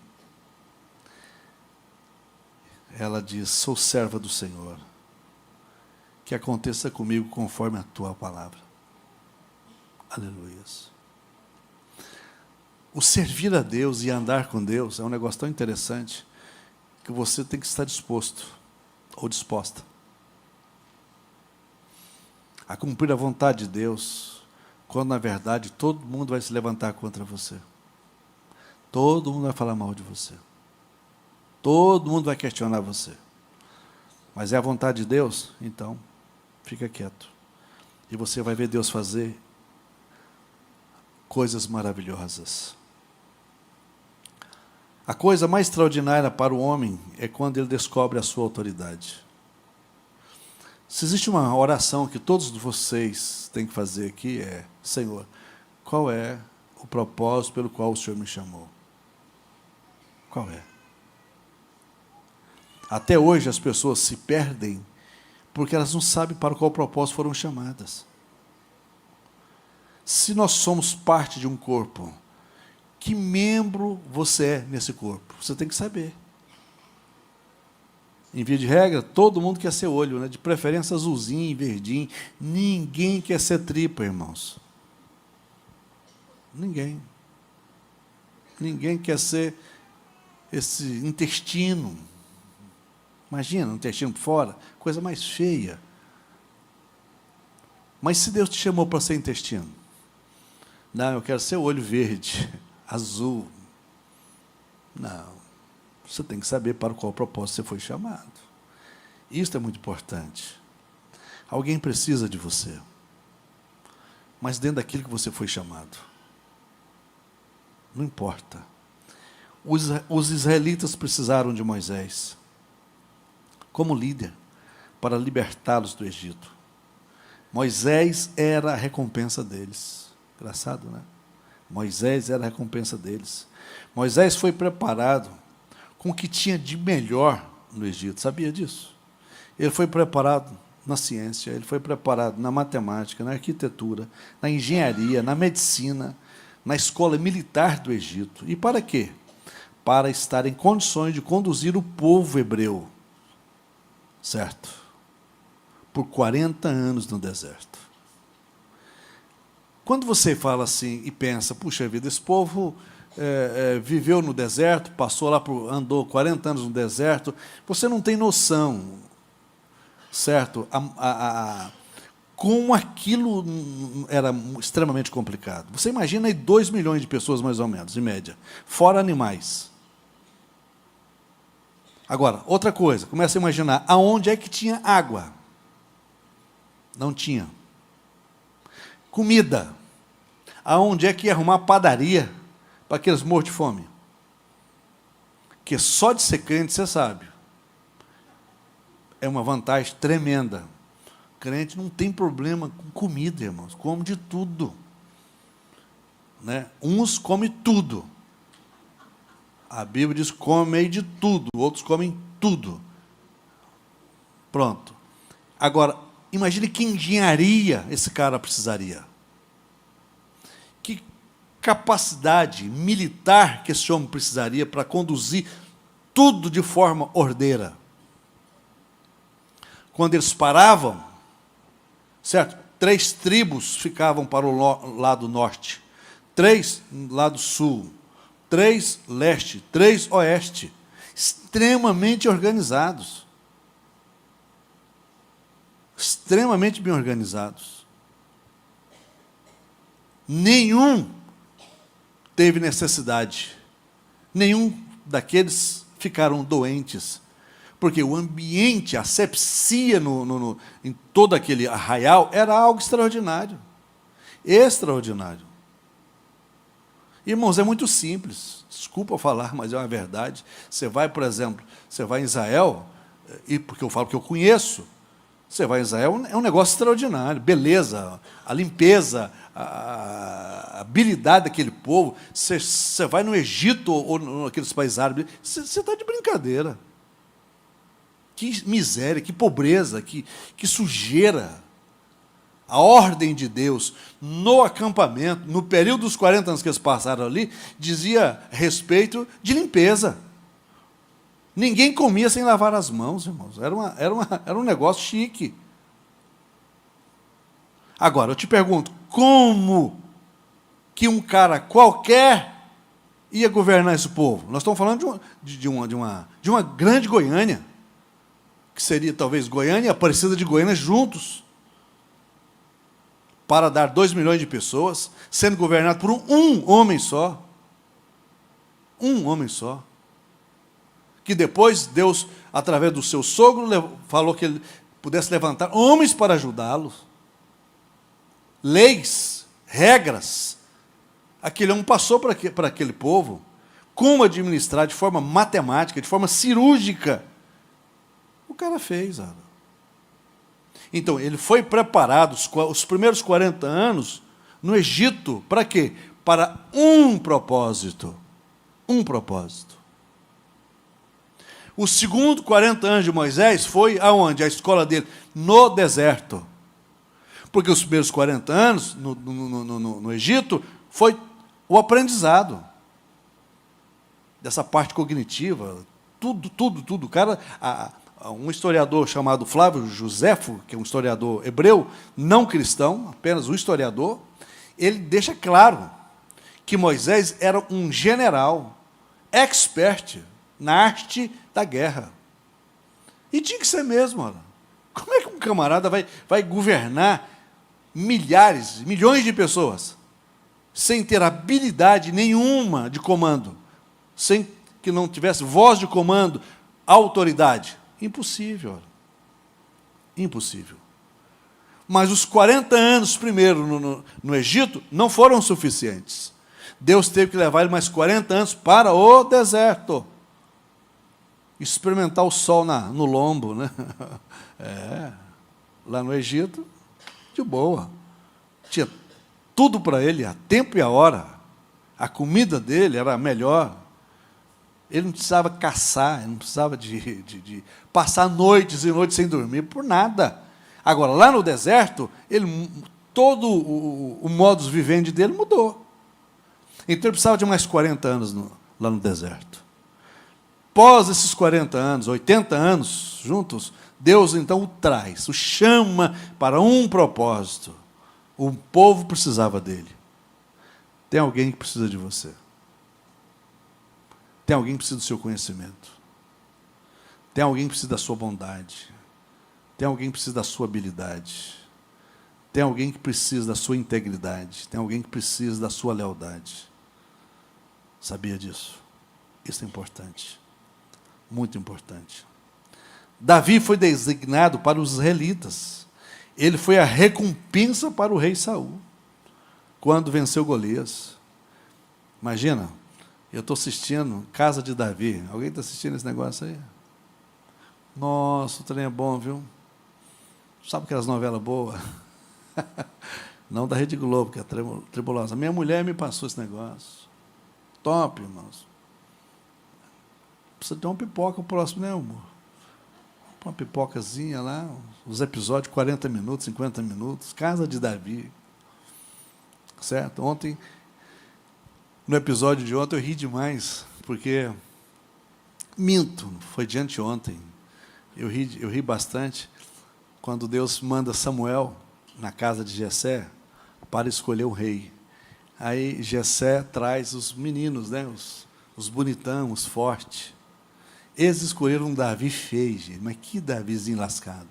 ela diz, sou serva do Senhor, que aconteça comigo conforme a tua palavra. Aleluia. O servir a Deus e andar com Deus é um negócio tão interessante, que você tem que estar disposto, ou disposta, a cumprir a vontade de Deus, quando na verdade todo mundo vai se levantar contra você. Todo mundo vai falar mal de você. Todo mundo vai questionar você. Mas é a vontade de Deus? Então, fica quieto. E você vai ver Deus fazer coisas maravilhosas. A coisa mais extraordinária para o homem é quando ele descobre a sua autoridade. Se existe uma oração que todos vocês têm que fazer aqui, é, Senhor, qual é o propósito pelo qual o Senhor me chamou? Qual é? Até hoje as pessoas se perdem porque elas não sabem para qual propósito foram chamadas. Se nós somos parte de um corpo, que membro você é nesse corpo? Você tem que saber. Em via de regra, todo mundo quer ser olho, né? De preferência azulzinho, verdinho. Ninguém quer ser tripa, irmãos. Ninguém. Ninguém quer ser esse intestino. Imagina, um intestino por fora, coisa mais feia. Mas se Deus te chamou para ser intestino, não, eu quero ser olho verde, azul. Não. Você tem que saber para qual propósito você foi chamado. Isso é muito importante. Alguém precisa de você. Mas dentro daquilo que você foi chamado. Não importa. Os israelitas precisaram de Moisés como líder para libertá-los do Egito. Moisés era a recompensa deles. Engraçado, né? Moisés era a recompensa deles. Moisés foi preparado com o que tinha de melhor no Egito. Sabia disso? Ele foi preparado na ciência, ele foi preparado na matemática, na arquitetura, na engenharia, na medicina, na escola militar do Egito. E para quê? Para estar em condições de conduzir o povo hebreu, certo? Por 40 anos no deserto. Quando você fala assim e pensa, puxa vida, esse povo viveu no deserto, passou lá, andou 40 anos no deserto, você não tem noção, certo? Como aquilo era extremamente complicado. Você imagina aí 2 milhões de pessoas, mais ou menos, em média, fora animais. Agora, outra coisa, começa a imaginar, aonde é que tinha água? Não tinha. Comida. Aonde é que ia arrumar padaria para aqueles morros de fome? Que só de ser crente, você sabe, é uma vantagem tremenda. Crente não tem problema com comida, irmãos, come de tudo. Né? Uns comem tudo. A Bíblia diz, comem de tudo, outros comem tudo. Pronto. Agora, imagine que engenharia esse cara precisaria. Que capacidade militar que esse homem precisaria para conduzir tudo de forma ordeira. Quando eles paravam, certo? 3 tribos ficavam para o lado norte, 3 no lado sul, 3 leste, 3 oeste, extremamente organizados. Extremamente bem organizados. Nenhum teve necessidade. Nenhum daqueles ficaram doentes. Porque o ambiente, a asepsia em todo aquele arraial era algo extraordinário. Extraordinário. Irmãos, é muito simples. Desculpa falar, mas é uma verdade. Você vai, por exemplo, você vai em Israel, e porque eu falo que eu conheço, você vai em Israel, é um negócio extraordinário. Beleza, a limpeza, a habilidade daquele povo. Você vai no Egito ou naqueles países árabes, você está de brincadeira. Que miséria, que pobreza, que sujeira. A ordem de Deus no acampamento, no período dos 40 anos que eles passaram ali, dizia respeito de limpeza. Ninguém comia sem lavar as mãos, irmãos. Era um negócio chique. Agora, eu te pergunto, como que um cara qualquer ia governar esse povo? Nós estamos falando de uma grande Goiânia, que seria talvez Goiânia e Aparecida de Goiânia juntos, para dar 2 milhões de pessoas, sendo governado por um homem só. Um homem só. Que depois Deus, através do seu sogro, falou que ele pudesse levantar homens para ajudá-los. Leis, regras. Aquele homem passou para aquele povo como administrar de forma matemática, de forma cirúrgica. O cara fez, olha. Então, ele foi preparado os primeiros 40 anos no Egito, para quê? Para um propósito. Um propósito. Os segundos 40 anos de Moisés foi aonde? A escola dele? No deserto. Porque os primeiros 40 anos no Egito foi o aprendizado. Dessa parte cognitiva, tudo. O cara... Um historiador chamado Flávio Joséfo, que é um historiador hebreu, não cristão, apenas um historiador, ele deixa claro que Moisés era um general, expert na arte da guerra. E tinha que ser mesmo. Olha. Como é que um camarada vai governar milhares, milhões de pessoas, sem ter habilidade nenhuma de comando, sem que não tivesse voz de comando, autoridade? Impossível. Impossível. Mas os 40 anos primeiro no Egito não foram suficientes. Deus teve que levar ele mais 40 anos para o deserto. Experimentar o sol no lombo, né? Lá no Egito, de boa. Tinha tudo para ele, a tempo e a hora. A comida dele era a melhor. Ele não precisava caçar, ele não precisava de passar noites e noites sem dormir, por nada. Agora, lá no deserto, todo o modus vivendi dele mudou. Então, ele precisava de mais 40 anos lá no deserto. Após esses 40 anos, 80 anos juntos, Deus, então, o traz, o chama para um propósito. O povo precisava dele. Tem alguém que precisa de você. Tem alguém que precisa do seu conhecimento. Tem alguém que precisa da sua bondade. Tem alguém que precisa da sua habilidade. Tem alguém que precisa da sua integridade. Tem alguém que precisa da sua lealdade. Sabia disso? Isso é importante. muito importante. Davi foi designado para os israelitas. Ele foi a recompensa para o rei Saul, quando venceu Golias. Imagina, eu estou assistindo Casa de Davi. Alguém está assistindo esse negócio aí? Nossa, o trem é bom, viu? Sabe aquelas novelas boas? Não da Rede Globo, que é tribulosa. Minha mulher me passou esse negócio. Top, irmãos. Precisa ter uma pipoca o próximo, né, amor? Uma pipocazinha lá, os episódios 40 minutos, 50 minutos. Casa de Davi. Certo? Ontem, no episódio de ontem, eu ri demais, porque, minto, foi de anteontem. Eu ri bastante quando Deus manda Samuel na casa de Jessé para escolher o rei. Aí Jessé traz os meninos, né, os bonitão, os fortes. Eles escolheram um Davi feio, gente, mas que Davizinho lascado.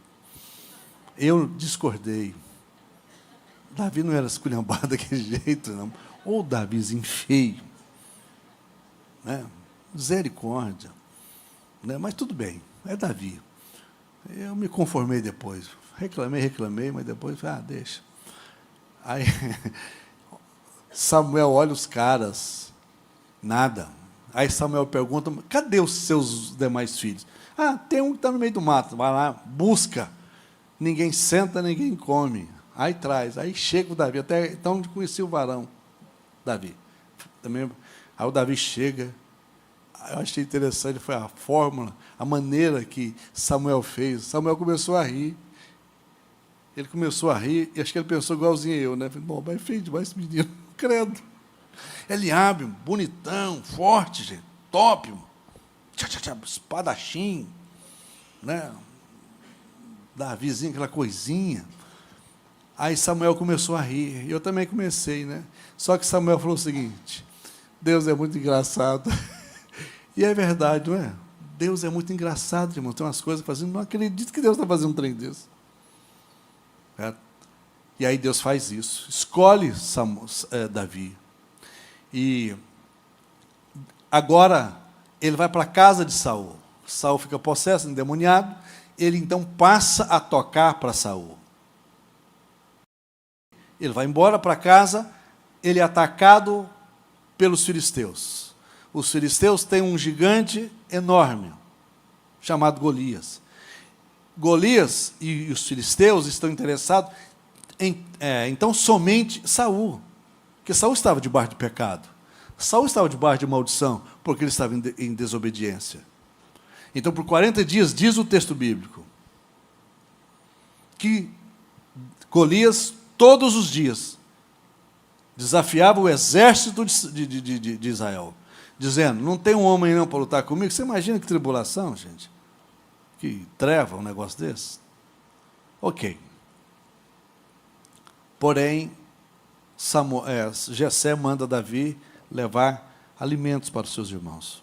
Eu discordei. Davi não era esculhambado daquele jeito, não. Ou Davizinho feio. Né? Misericórdia. Né? Mas tudo bem, é Davi. Eu me conformei depois. Reclamei, mas depois, deixa. Aí, Samuel olha os caras, nada. Aí Samuel pergunta, cadê os seus demais filhos? Tem um que está no meio do mato, vai lá, busca. Ninguém senta, ninguém come. Aí traz, aí chega o Davi, até então conheci o varão, Davi. Também, aí o Davi chega, eu achei interessante, foi a fórmula, a maneira que Samuel fez. Samuel começou a rir. Ele começou a rir, e acho que ele pensou igualzinho eu, né? Falei, bom, mas feio demais esse menino, credo. Eliabe, bonitão, forte, gente, top, espadachim, né? Davizinho, aquela coisinha. Aí Samuel começou a rir, e eu também comecei, né? Só que Samuel falou o seguinte, Deus é muito engraçado. E é verdade, não é? Deus é muito engraçado, irmão. Tem umas coisas fazendo, não acredito que Deus está fazendo um trem desse. É. E aí Deus faz isso, escolhe Davi. E agora ele vai para a casa de Saul. Saul fica possesso, endemoniado. Ele então passa a tocar para Saul. Ele vai embora para casa, ele é atacado pelos filisteus. Os filisteus têm um gigante enorme, chamado Golias. Golias e os filisteus estão interessados então somente Saul, porque Saul estava debaixo de pecado. Saul estava debaixo de maldição, porque ele estava em desobediência. Então, por 40 dias, diz o texto bíblico, que Golias, todos os dias, desafiava o exército de Israel, dizendo, não tem um homem não para lutar comigo. Você imagina que tribulação, gente? Que treva um negócio desse? Ok. Porém, Jessé manda Davi levar alimentos para os seus irmãos.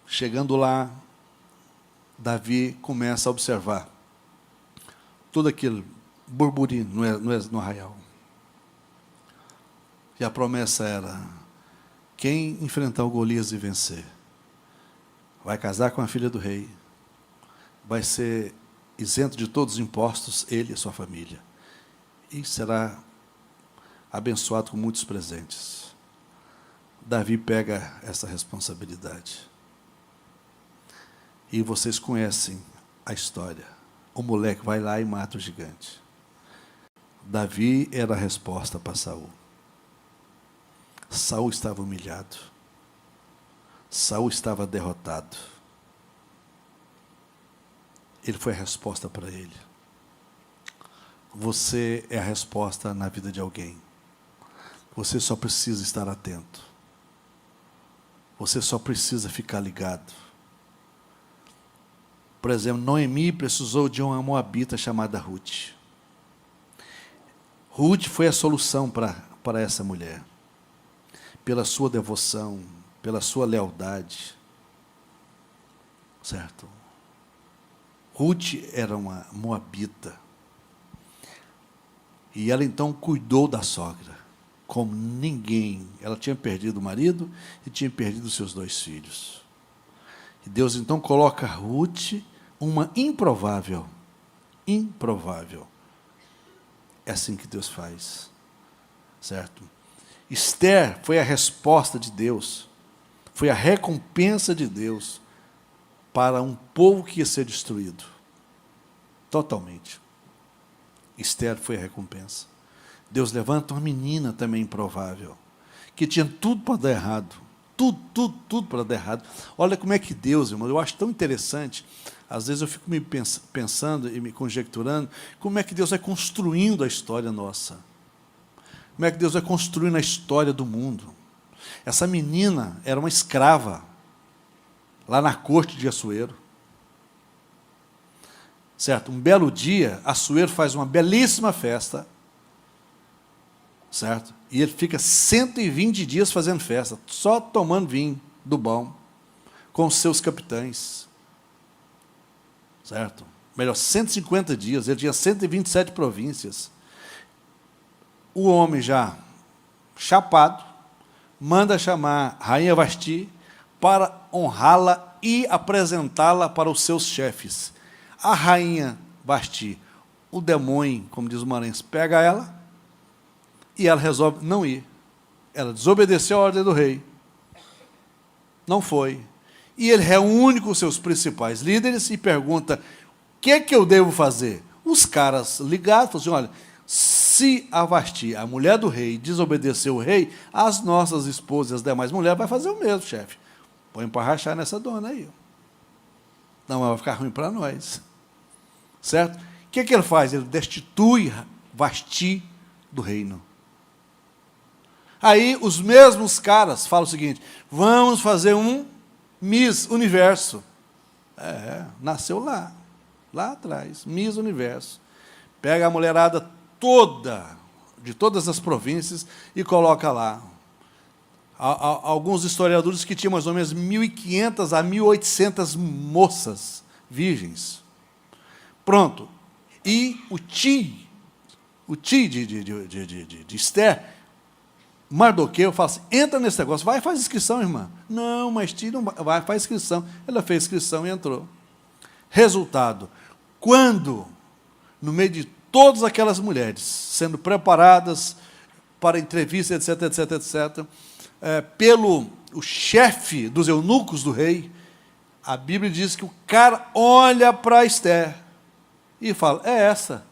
Chegando lá, Davi começa a observar todo aquele burburinho no arraial. E a promessa era, quem enfrentar o Golias e vencer, vai casar com a filha do rei, vai ser isento de todos os impostos, ele e sua família, e será abençoado com muitos presentes. Davi pega essa responsabilidade. E vocês conhecem a história. O moleque vai lá e mata o gigante. Davi era a resposta para Saul. Saul estava humilhado. Saul estava derrotado. Ele foi a resposta para ele. Você é a resposta na vida de alguém. Você só precisa estar atento. Você só precisa ficar ligado. Por exemplo, Noemi precisou de uma moabita chamada Ruth. Ruth foi a solução para essa mulher. Pela sua devoção, pela sua lealdade. Certo? Ruth era uma moabita. E ela então cuidou da sogra, como ninguém. Ela tinha perdido o marido e tinha perdido seus 2 filhos. E Deus então coloca Ruth, uma improvável. Improvável. É assim que Deus faz. Certo? Esther foi a resposta de Deus. Foi a recompensa de Deus para um povo que ia ser destruído. Totalmente. Esther foi a recompensa. Deus levanta uma menina também improvável, que tinha tudo para dar errado. Tudo para dar errado. Olha como é que Deus, irmão, eu acho tão interessante. Às vezes eu fico me pensando e me conjecturando como é que Deus vai construindo a história nossa. Como é que Deus vai construindo a história do mundo. Essa menina era uma escrava, lá na corte de Assuero. Certo? Um belo dia, Assuero faz uma belíssima festa, certo? E ele fica 120 dias fazendo festa, só tomando vinho do bom, com os seus capitães. Certo? Melhor, 150 dias, ele tinha 127 províncias. O homem já chapado, manda chamar Rainha Vasti para honrá-la e apresentá-la para os seus chefes. A Rainha Vasti, o demônio, como diz o Maranhense, pega ela e ela resolve não ir. Ela desobedeceu a ordem do rei. Não foi. E ele reúne com os seus principais líderes e pergunta: o que é que eu devo fazer? Os caras ligados, falam assim: olha, se a Vasti, a mulher do rei, desobedeceu o rei, as nossas esposas e as demais mulheres vão fazer o mesmo, chefe. Põe para rachar nessa dona aí. Não, vai ficar ruim para nós. Certo? O que é que ele faz? Ele destitui Vasti do reino. Aí os mesmos caras falam o seguinte: vamos fazer um Miss Universo. Nasceu lá atrás, Miss Universo. Pega a mulherada toda, de todas as províncias, e coloca lá. Alguns historiadores que tinham mais ou menos 1.500 a 1.800 moças virgens. Pronto. E o tio de Esther, Mardoqueu, fala assim: entra nesse negócio, vai e faz inscrição, irmã. Não, mas tio não vai, faz inscrição. Ela fez inscrição e entrou. Resultado: quando, no meio de todas aquelas mulheres sendo preparadas para entrevista, etc., pelo o chefe dos eunucos do rei, a Bíblia diz que o cara olha para Esther e fala: é essa.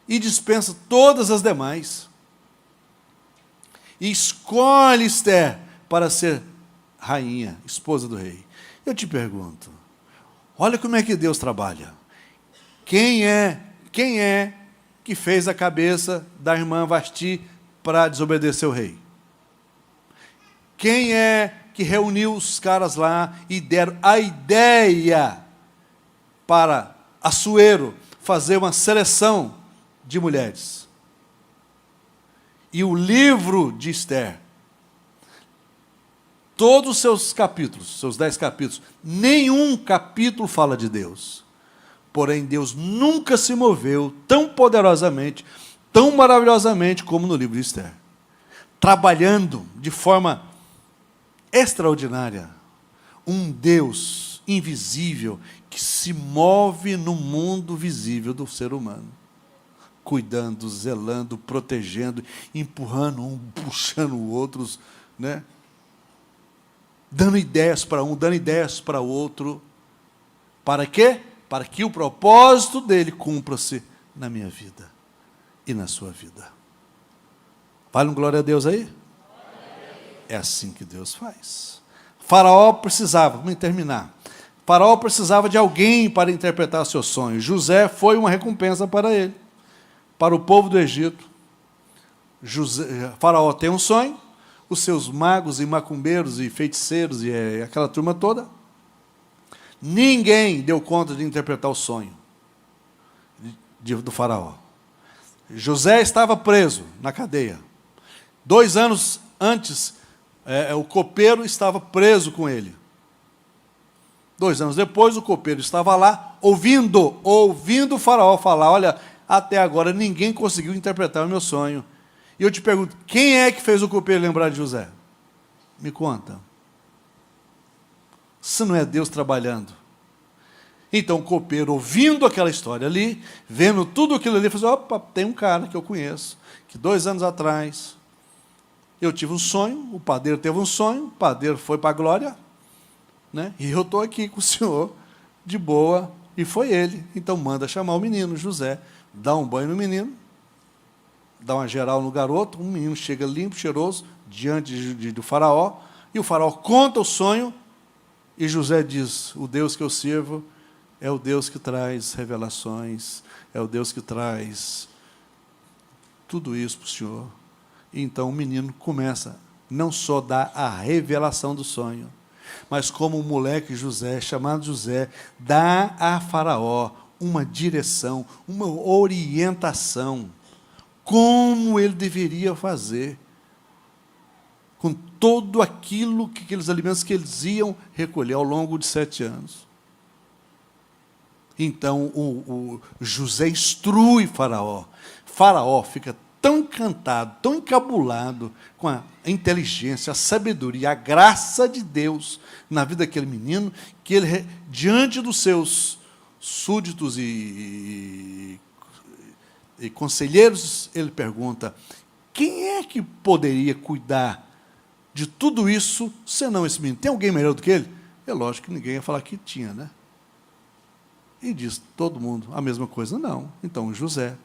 E dispensa todas as demais. E escolhe Esther para ser rainha, esposa do rei. Eu te pergunto, olha como é que Deus trabalha. Quem é que fez a cabeça da irmã Vasti para desobedecer o rei? Quem é que reuniu os caras lá e deram a ideia para Assuero fazer uma seleção de mulheres? E o livro de Esther, todos os seus capítulos, seus 10 capítulos, nenhum capítulo fala de Deus. Porém, Deus nunca se moveu tão poderosamente, tão maravilhosamente como no livro de Esther. Trabalhando de forma extraordinária. Um Deus invisível que se move no mundo visível do ser humano. Cuidando, zelando, protegendo, empurrando um, puxando o outro, né? Dando ideias para um, dando ideias para o outro. Para quê? Para que o propósito dele cumpra-se na minha vida e na sua vida. Vale um glória a Deus aí? É assim que Deus faz. Faraó precisava, vamos terminar. Faraó precisava de alguém para interpretar seu sonho. José foi uma recompensa para ele. Para o povo do Egito. Faraó tem um sonho, os seus magos e macumbeiros e feiticeiros e aquela turma toda, ninguém deu conta de interpretar o sonho do faraó. José estava preso na cadeia. 2 anos antes, o copeiro estava preso com ele. 2 anos depois, o copeiro estava lá, ouvindo o faraó falar: olha, até agora ninguém conseguiu interpretar o meu sonho. E eu te pergunto, quem é que fez o copeiro lembrar de José? Me conta. se não é Deus trabalhando? Então o copeiro, ouvindo aquela história ali, vendo tudo aquilo ali, falou assim, opa, tem um cara que eu conheço, que 2 anos atrás eu tive um sonho, o padeiro teve um sonho, o padeiro foi para a glória, né? E eu estou aqui com o senhor, de boa, e foi ele. Então manda chamar o menino, José, dá um banho no menino, dá uma geral no garoto, o menino chega limpo, cheiroso, diante do faraó, e o faraó conta o sonho, e José diz, o Deus que eu sirvo é o Deus que traz revelações, é o Deus que traz tudo isso para o senhor. E então o menino começa, não só dar a revelação do sonho, mas como o moleque José, chamado José, dá a Faraó uma direção, uma orientação, como ele deveria fazer, com todo aquilo, aqueles alimentos que eles iam recolher ao longo de 7 anos. Então, o José instrui Faraó. Faraó fica tão encantado, tão encabulado com a inteligência, a sabedoria, a graça de Deus na vida daquele menino, que ele, diante dos seus súditos e conselheiros, ele pergunta, quem é que poderia cuidar de tudo isso, senão esse menino? Tem alguém melhor do que ele? É lógico que ninguém ia falar que tinha, né? E diz todo mundo a mesma coisa, não. Então, José.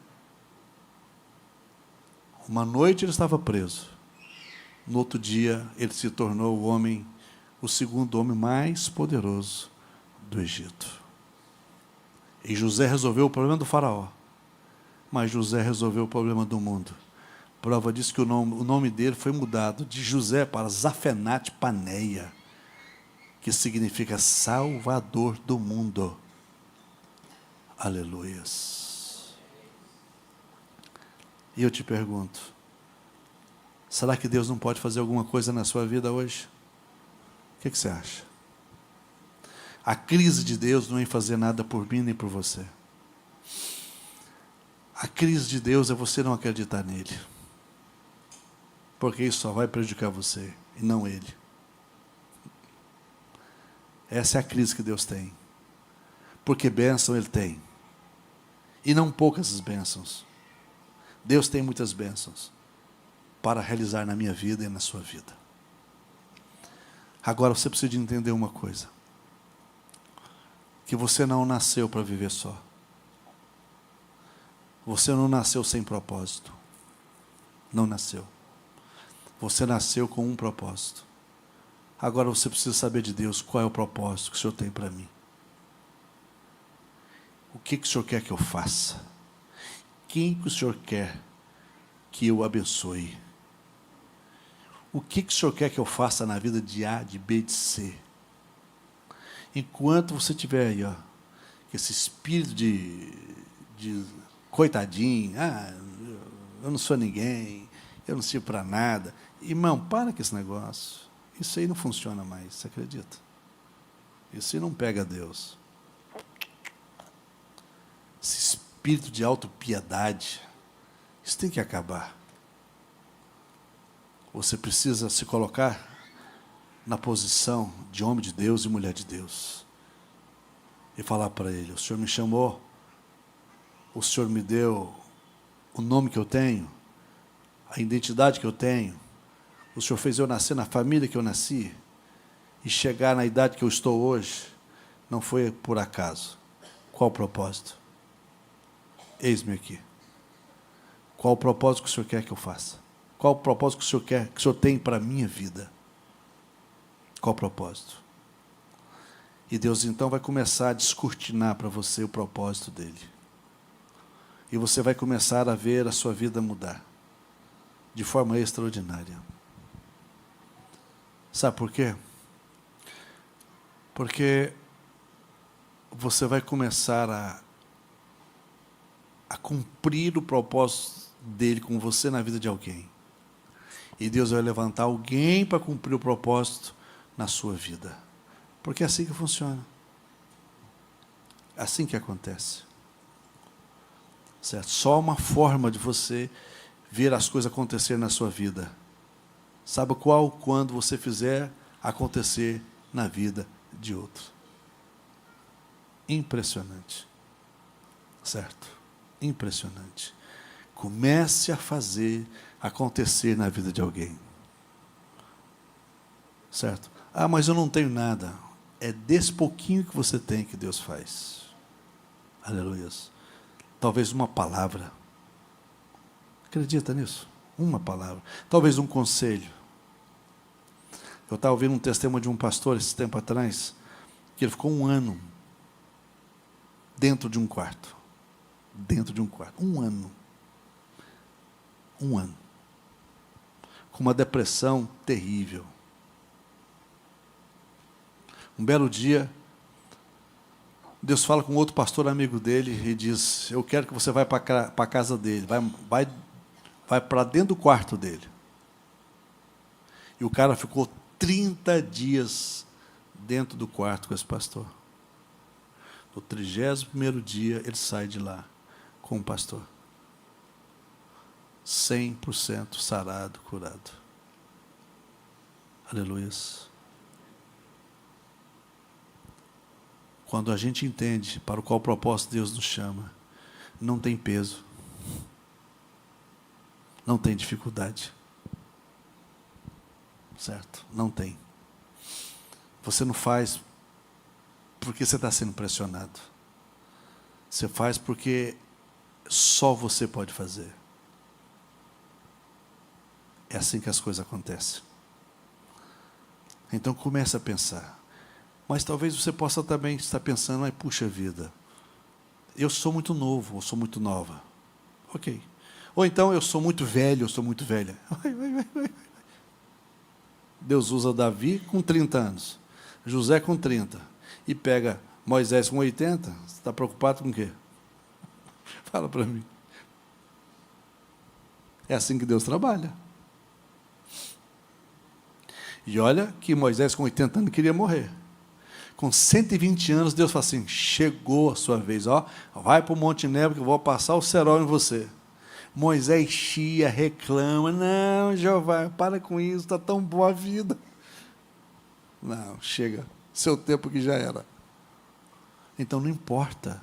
Uma noite ele estava preso. No outro dia, ele se tornou o segundo homem mais poderoso do Egito. E José resolveu o problema do faraó. Mas José resolveu o problema do mundo. Prova disso que o nome dele foi mudado de José para Zafenate Paneia, que significa Salvador do mundo. Aleluias. E eu te pergunto, será que Deus não pode fazer alguma coisa na sua vida hoje? O que você acha? A crise de Deus não é em fazer nada por mim nem por você. A crise de Deus é você não acreditar nele. Porque isso só vai prejudicar você e não ele. Essa é a crise que Deus tem. Porque bênção ele tem. E não poucas bênçãos. Deus tem muitas bênçãos para realizar na minha vida e na sua vida. Agora você precisa de entender uma coisa. Que você não nasceu para viver só. Você não nasceu sem propósito. Não nasceu. Você nasceu com um propósito. Agora você precisa saber de Deus qual é o propósito que o Senhor tem para mim. O que o Senhor quer que eu faça? Quem que o Senhor quer que eu abençoe? O que o Senhor quer que eu faça na vida de A, de B, de C? Enquanto você tiver aí, ó, esse espírito de coitadinho, eu não sou ninguém, eu não sirvo para nada. Irmão, para com esse negócio. Isso aí não funciona mais, você acredita? Isso aí não pega Deus. Esse espírito de autopiedade, isso tem que acabar. Você precisa se colocar na posição de homem de Deus e mulher de Deus. E falar para ele, o Senhor me chamou, o Senhor me deu o nome que eu tenho, a identidade que eu tenho, o Senhor fez eu nascer na família que eu nasci, e chegar na idade que eu estou hoje, não foi por acaso. Qual o propósito? Eis-me aqui. Qual o propósito que o Senhor quer que eu faça? Qual o propósito que o Senhor quer, que o Senhor tem para a minha vida? Qual o propósito? E Deus então vai começar a descortinar para você o propósito dele. E você vai começar a ver a sua vida mudar. De forma extraordinária. Sabe por quê? Porque você vai começar a cumprir o propósito dele com você na vida de alguém. E Deus vai levantar alguém para cumprir o propósito na sua vida. Porque é assim que funciona. É assim que acontece. Certo? Só uma forma de você ver as coisas acontecer na sua vida. Sabe qual? Quando você fizer acontecer na vida de outro. Impressionante. Certo? Impressionante. Comece a fazer acontecer na vida de alguém. Certo? Ah, mas eu não tenho nada. É desse pouquinho que você tem que Deus faz. Aleluia. Talvez uma palavra. Acredita nisso? Uma palavra. Talvez um conselho. Eu estava ouvindo um testemunho de um pastor esse tempo atrás, que ele ficou 1 ano dentro de um quarto. Dentro de um quarto. 1 ano. 1 ano. Com uma depressão terrível. Um belo dia, Deus fala com outro pastor amigo dele e diz: eu quero que você vá para a casa dele, vai para dentro do quarto dele. E o cara ficou 30 dias dentro do quarto com esse pastor. No 31º dia, ele sai de lá com o pastor. 100% sarado, curado. Aleluia. Quando a gente entende para o qual propósito Deus nos chama, não tem peso, não tem dificuldade, certo? Não tem. Você não faz porque você está sendo pressionado. Você faz porque só você pode fazer. É assim que as coisas acontecem. Então comece a pensar. Mas talvez você possa também estar pensando, ai, puxa vida, eu sou muito novo, ou sou muito nova. Ok. Ou então, eu sou muito velho, eu sou muito velha. Deus usa Davi com 30 anos, José com 30, e pega Moisés com 80, você está preocupado com o quê? Fala para mim. É assim que Deus trabalha. E olha que Moisés com 80 anos queria morrer. Com 120 anos, Deus fala assim, chegou a sua vez, ó, vai para o Monte Nebo que eu vou passar o cerol em você. Moisés chia, reclama, não, Jeová, para com isso, está tão boa a vida. Não, chega, seu tempo que já era. Então não importa.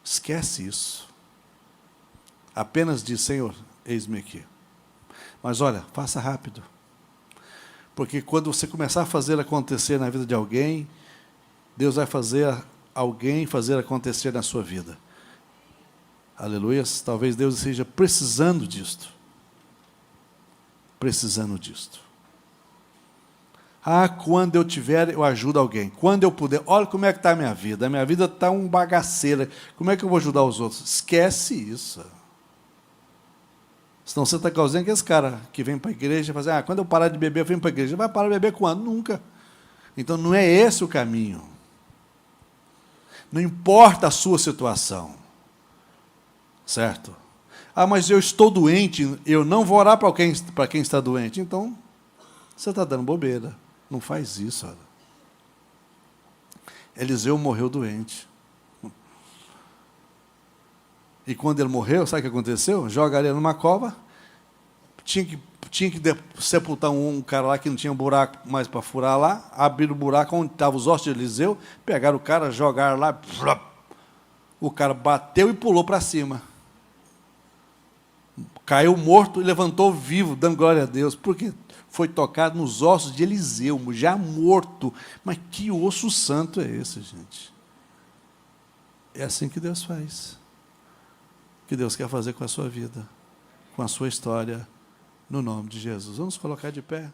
Esquece isso. Apenas diz, Senhor, eis-me aqui. Mas olha, faça rápido. Porque quando você começar a fazer acontecer na vida de alguém, Deus vai fazer alguém fazer acontecer na sua vida. Aleluia. Talvez Deus esteja precisando disto. Precisando disto. Ah, quando eu tiver, eu ajudo alguém. Quando eu puder. Olha como é que está a minha vida. A minha vida está um bagaceira. Como é que eu vou ajudar os outros? Esquece isso. Senão você está causando que esse cara que vem para a igreja e fala assim, quando eu parar de beber, eu venho para a igreja. Vai parar de beber quando? Nunca. Então não é esse o caminho. Não importa a sua situação. Certo? Ah, mas eu estou doente, eu não vou orar para quem está doente. Então, você está dando bobeira. Não faz isso. Olha. Eliseu morreu doente. E quando ele morreu, sabe o que aconteceu? Jogaram ele numa cova, tinha que sepultar um cara lá que não tinha buraco mais para furar lá, abriram o buraco onde estavam os ossos de Eliseu, pegaram o cara, jogaram lá, o cara bateu e pulou para cima. Caiu morto e levantou vivo, dando glória a Deus, porque foi tocado nos ossos de Eliseu, já morto. Mas que osso santo é esse, gente? É assim que Deus faz. Que Deus quer fazer com a sua vida, com a sua história, no nome de Jesus. Vamos colocar de pé.